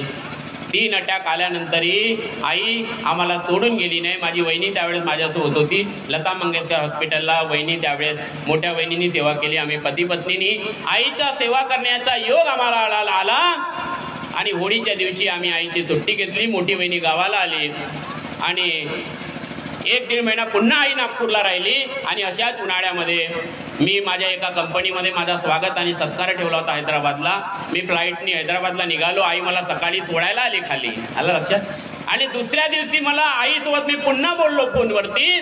3 अटॅक आल्यानंतरही आई आम्हाला सोडून गेली नाही. माझी वहिनी त्यावेळेस माझ्यासोबत होती, लता मंगेशकर हॉस्पिटलला. वहिनी त्यावेळेस मोठ्या वहिनीनी सेवा केली. आम्ही पती पत्नीनी आईचा सेवा करण्याचा योग आम्हाला आला. आणि होळीच्या दिवशी आम्ही आईची सुट्टी घेतली. मोठी वहिनी गावाला आली आणि 1-1.5 महिना पुन्हा आई नागपूरला राहिली. आणि अशाच उन्हाळ्यामध्ये मी माझ्या एका कंपनीमध्ये माझा स्वागत आणि सत्कार ठेवला होता हैदराबादला. मी फ्लाईटनी हैदराबादला निघालो. आई मला सकाळी सोडायला आली खाली, आलं लक्षात. आणि दुसऱ्या दिवशी मला आईसोबत मी पुन्हा बोललो फोनवरती.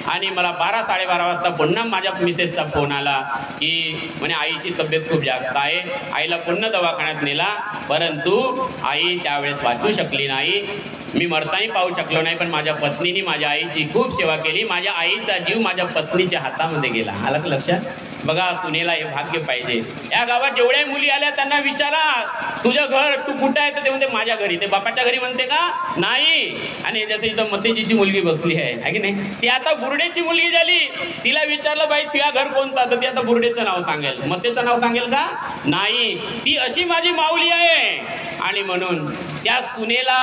आणि मला 12-12:30 वाजता पुन्हा माझ्या मिसेसचा फोन आला की म्हणे आईची तब्येत खूप जास्त आहे. आईला पुन्हा दवाखान्यात नेला, परंतु आई त्यावेळेस वाचू शकली नाही. मी मरताही पाहू शकलो नाही, पण माझ्या पत्नीने माझ्या आईची खूप सेवा केली. माझ्या आईचा जीव माझ्या पत्नीच्या हातामध्ये गेला, आलं का लक्षात. बघा, सुनेला हे भाग्य पाहिजे. या गावात जेवढ्या मुली आल्या त्यांना विचारा तुझं घर तू कुठं आहे, तर ते म्हणते माझ्या घरी. ते बापाच्या घरी म्हणते का नाही. आणि जसं इथं मतेजीची मुलगी बसली आहे की नाही, ती आता बुर्डेची मुलगी झाली. तिला विचारलं बाई तुझ्या घर कोणतं, तर ती आता बुर्डेचं नाव सांगेल, मतेचं नाव सांगेल का नाही. ती अशी माझी माऊली आहे. आणि म्हणून त्या सुनेला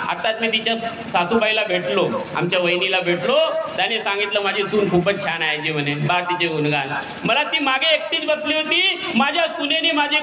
आताच मी तिच्या सासूबाईला भेटलो, आमच्या वहिनीला भेटलो. त्याने सांगितलं माझी सून खूपच छान आहे जी म्हणे, बा तिचे गुणगान. मला ती मागे एकटीच बसली होती. माझ्या सुनेने माझे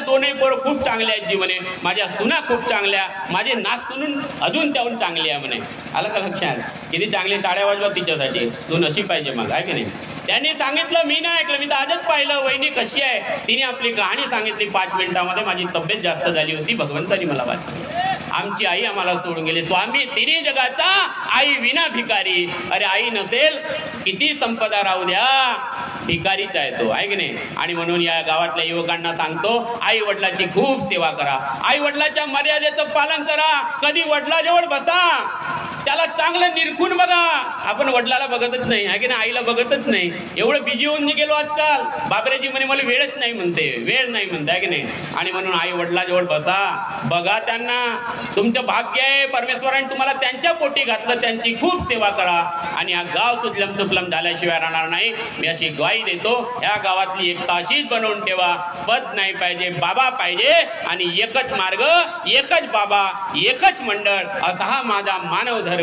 2ही पोरं खूप चांगले आहेत जी म्हणे, माझ्या सुना खूप चांगल्या, माझे नाच सुनून अजून त्याहून चांगली आहे म्हणे. आलं का लक्षात. किती चांगली टाळ्या वाजवा तिच्यासाठी. सून अशी पाहिजे मग, आहे की नाही. त्यांनी सांगितलं, मी नाही ऐकलं, मी तर आजच पाहिलं वहिनी कशी आहे. तिने आपली कहाणी सांगितली 5 मिनिटामध्ये. माझी तब्येत जास्त झाली होती, भगवंतानी मला वाचवलं. आमची आई आम्हाला सोडून गेली. स्वामी तिन्ही जगाचा आई विना भिकारी. अरे आई नसेल किती संपदा राहू द्या, भिकारीच आहे तो, आहे की नाही. आणि म्हणून या गावातल्या युवकांना सांगतो, आई वडिलाची खूप सेवा करा, आई वडिलाच्या मर्यादेचं पालन करा. कधी वडिलाजवळ बसा, त्याला चांगलं निरखून बघा. आपण वडिलाला बघतच नाही, आहे की नाही, आईला बघतच नाही. एवढं बिझी होऊन गेलो आजकाल. बाबरेजी म्हणे मला वेळच नाही म्हणते, वेळ नाही म्हणते, आहे की नाही. आणि म्हणून आई वडिलाजवळ बसा, बघा त्यांना. तुमचं भाग्य आहे, परमेश्वराने तुम्हाला त्यांच्या पोटी घातलं, त्यांची खूप सेवा करा. आणि हा गाव सुजलम सुफलम झाल्याशिवाय राहणार नाही. मी अशी ग्वाही देतो, या गावातली एकता अशीच बनवून ठेवा. पद नाही पाहिजे, बाबा पाहिजे. आणि एकच मार्ग, एकच बाबा, एकच मंडळ, असा हा माझा मानव धर्म.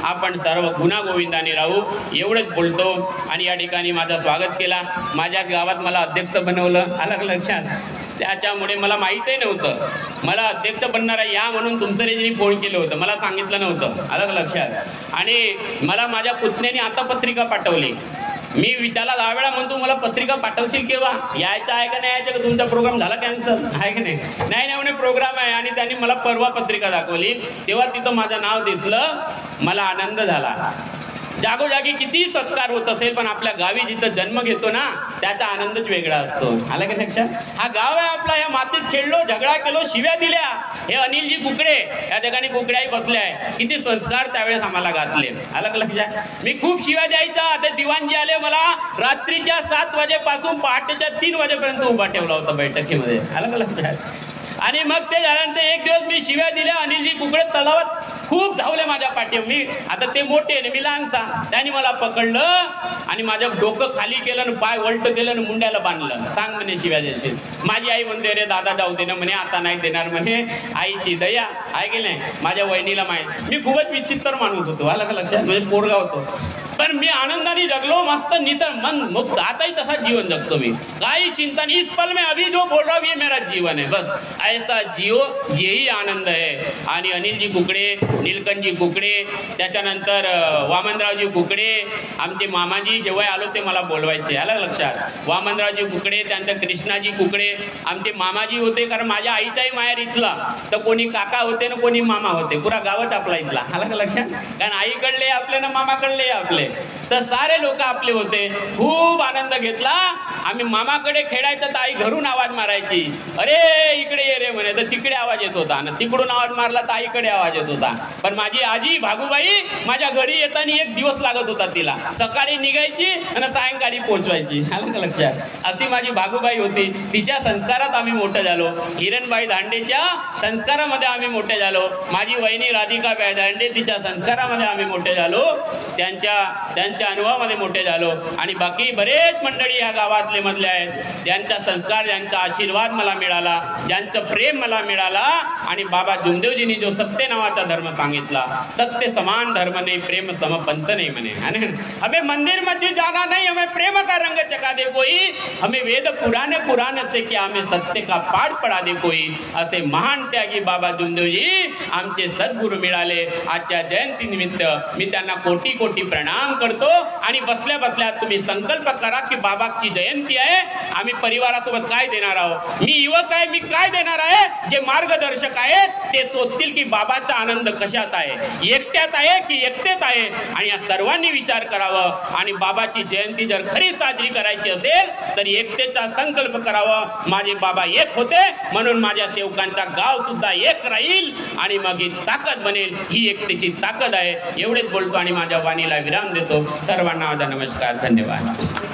आपण सर्व गुणागोविंदाने राहू, एवढंच बोलतो. आणि या ठिकाणी माझं स्वागत केला. माझ्या गावात मला अध्यक्ष बनवलं, अलग लक्षात. त्याच्यामुळे मला माहीतही नव्हतं मला अध्यक्ष बनणार आहे या म्हणून तुमसरेजींनी फोन केलं होतं, मला सांगितलं नव्हतं, अलग लक्षात. आणि मला माझ्या पुतण्याने आता पत्रिका पाठवली. मी त्याला 10 वेळा म्हणतो मला पत्रिका पाठवशील केव्हा, यायचं आहे का नाही यायचं का, तुमचा प्रोग्राम झाला कॅन्सल आहे की नाही. नाही म्हणे प्रोग्राम आहे. आणि त्यांनी मला परवा पत्रिका दाखवली, तेव्हा तिथं माझं नाव दिसलं, मला आनंद झाला. जागोजागी किती सत्कार होत असेल, पण आपल्या गावी जिथं जन्म घेतो ना त्याचा आनंदच वेगळा असतो, आला का लक्षात. हा गाव आहे आपला, या मातीत खेळलो, झगडा केलो, शिव्या दिल्या. हे अनिलजी कुकडे या ठिकाणी कुकड्याही बसल्या आहे, किती संस्कार त्यावेळेस आम्हाला घातले, आला का लक्षात. मी खूप शिव्या द्यायचा. ते दिवाणजी आले, मला रात्रीच्या 7 वाजेपासून पहाटेच्या 3 वाजेपर्यंत उभा ठेवला होता बैठकीमध्ये, आला का लक्षात. आणि मग ते झाल्यानंतर एक दिवस मी शिव्या दिल्या. अनिलजी कुकडे तलावात खूप धावले माझ्या पाठीवर. मी आता ते मोठे मी लहानसा, त्यांनी मला पकडलं आणि माझं डोकं खाली केलं, पाय वलट केलं, मुंड्याला बांधलं. सांग म्हणे शिव्या द्यायची. माझी आई म्हणते रे दादा जाऊ दे ना म्हणे, आता नाही देणार म्हणे, आईची दया आहे की नाही. माझ्या वहिनीला माहित मी खूपच विचित्र माणूस होतो, आलं का लक्षात, म्हणजे पोरगा होतो. पण मी आनंदाने जगलो, मस्त निसर मन मुक्त, आताही तसा जीवन जगतो मी, काही चिंता नहीं, इस पल में अभी जो बोल रहा हूँ ये मेरा जीवन है, बस ऐसा जिओ, यही आनंद है. आणि अनिलजी कुकडे, नीलकंठजी कुकडे, त्याच्यानंतर वामनरावजी कुकडे, आमचे मामाजी जेव्हा आलो ते मला बोलवायचे, आलं लक्षात. वामनरावजी कुकडे, त्यानंतर कृष्णाजी कुकडे, आमचे मामाजी होते, कारण माझ्या आईचाही माहेर इथला, तर कोणी काका होते ना कोणी मामा होते, पुरा गावच आपला इथला, आलं का लक्षात. कारण आईकडले आपले ना मामाकडले आपले, तर सारे लोक आपले होते. खूप आनंद घेतला आम्ही. मामाकडे खेळायचं तर आई घरून आवाज मारायची, अरे इकडे ये रे म्हणे, तर तिकडे आवाज येत होता, आणि तिकडून आवाज मारला तर आईकडे आवाज येत होता. पण माझी आजी भागूबाई माझ्या घरी येताना 1 दिवस लागत होता तिला, सकाळी निघायची आणि सायंकाळी पोहोचवायची, आलं का लक्षात. अशी माझी भागूबाई होती. तिच्या संस्कारात आम्ही मोठं झालो, हिरणबाई दांडेच्या संस्कारामध्ये आम्ही मोठे झालो. माझी वहिनी राधिकाबाई दांडे, तिच्या संस्कारामध्ये आम्ही मोठे झालो, त्यांच्या अनुभवामध्ये मोठे झालो. आणि बाकी बरेच मंडळी या गावातले मधले आहेत, ज्यांचा संस्कार, ज्यांचा आशीर्वाद मला मिळाला, ज्यांचं प्रेम मला मिळाला. आणि बाबा जुमदेवजींनी जो सत्य नावाचा धर्म सांगितला, सत्य समान धर्म नहीं, प्रेम सम पंथ नहीं म्हणे. हमें मंदिर मस्जिद जाना नहीं, हमें प्रेम का रंग चका दे कोई, हमें वेद कुरान से क्या, हमें सत्य का पाठ पढ़ा दे कोई, असे महान त्यागी बाबा जुमदेवजी आमचे सद्गुरू मिळाले. आजच्या जयंती निमित्त मी त्यांना कोटी कोटी प्रणाम करतो. आणि बसल्या बसल्या तुम्ही संकल्प करा की बाबाची जयंती आहे, आम्ही परिवारासोबत काय देणार आहोत. मी युवक आहे, मी काय देणार आहे. जे मार्गदर्शक आहेत ते शोधतील की बाबाचा आनंद कशात आहे, एकट्यात आहे की एकटेत आहे. आणि या सर्वांनी विचार करावं. आणि बाबाची जयंती जर खरी साजरी करायची असेल तर एकतेचा संकल्प करावा. माझे बाबा एक होते म्हणून माझ्या सेवकांचा गाव सुद्धा एक राहील, आणि मग ही ताकद बनेल. ही एकतेची ताकद आहे. एवढेच बोलतो आणि माझ्या वाणीला विराम देतो. सर्वांना माझा नमस्कार, धन्यवाद.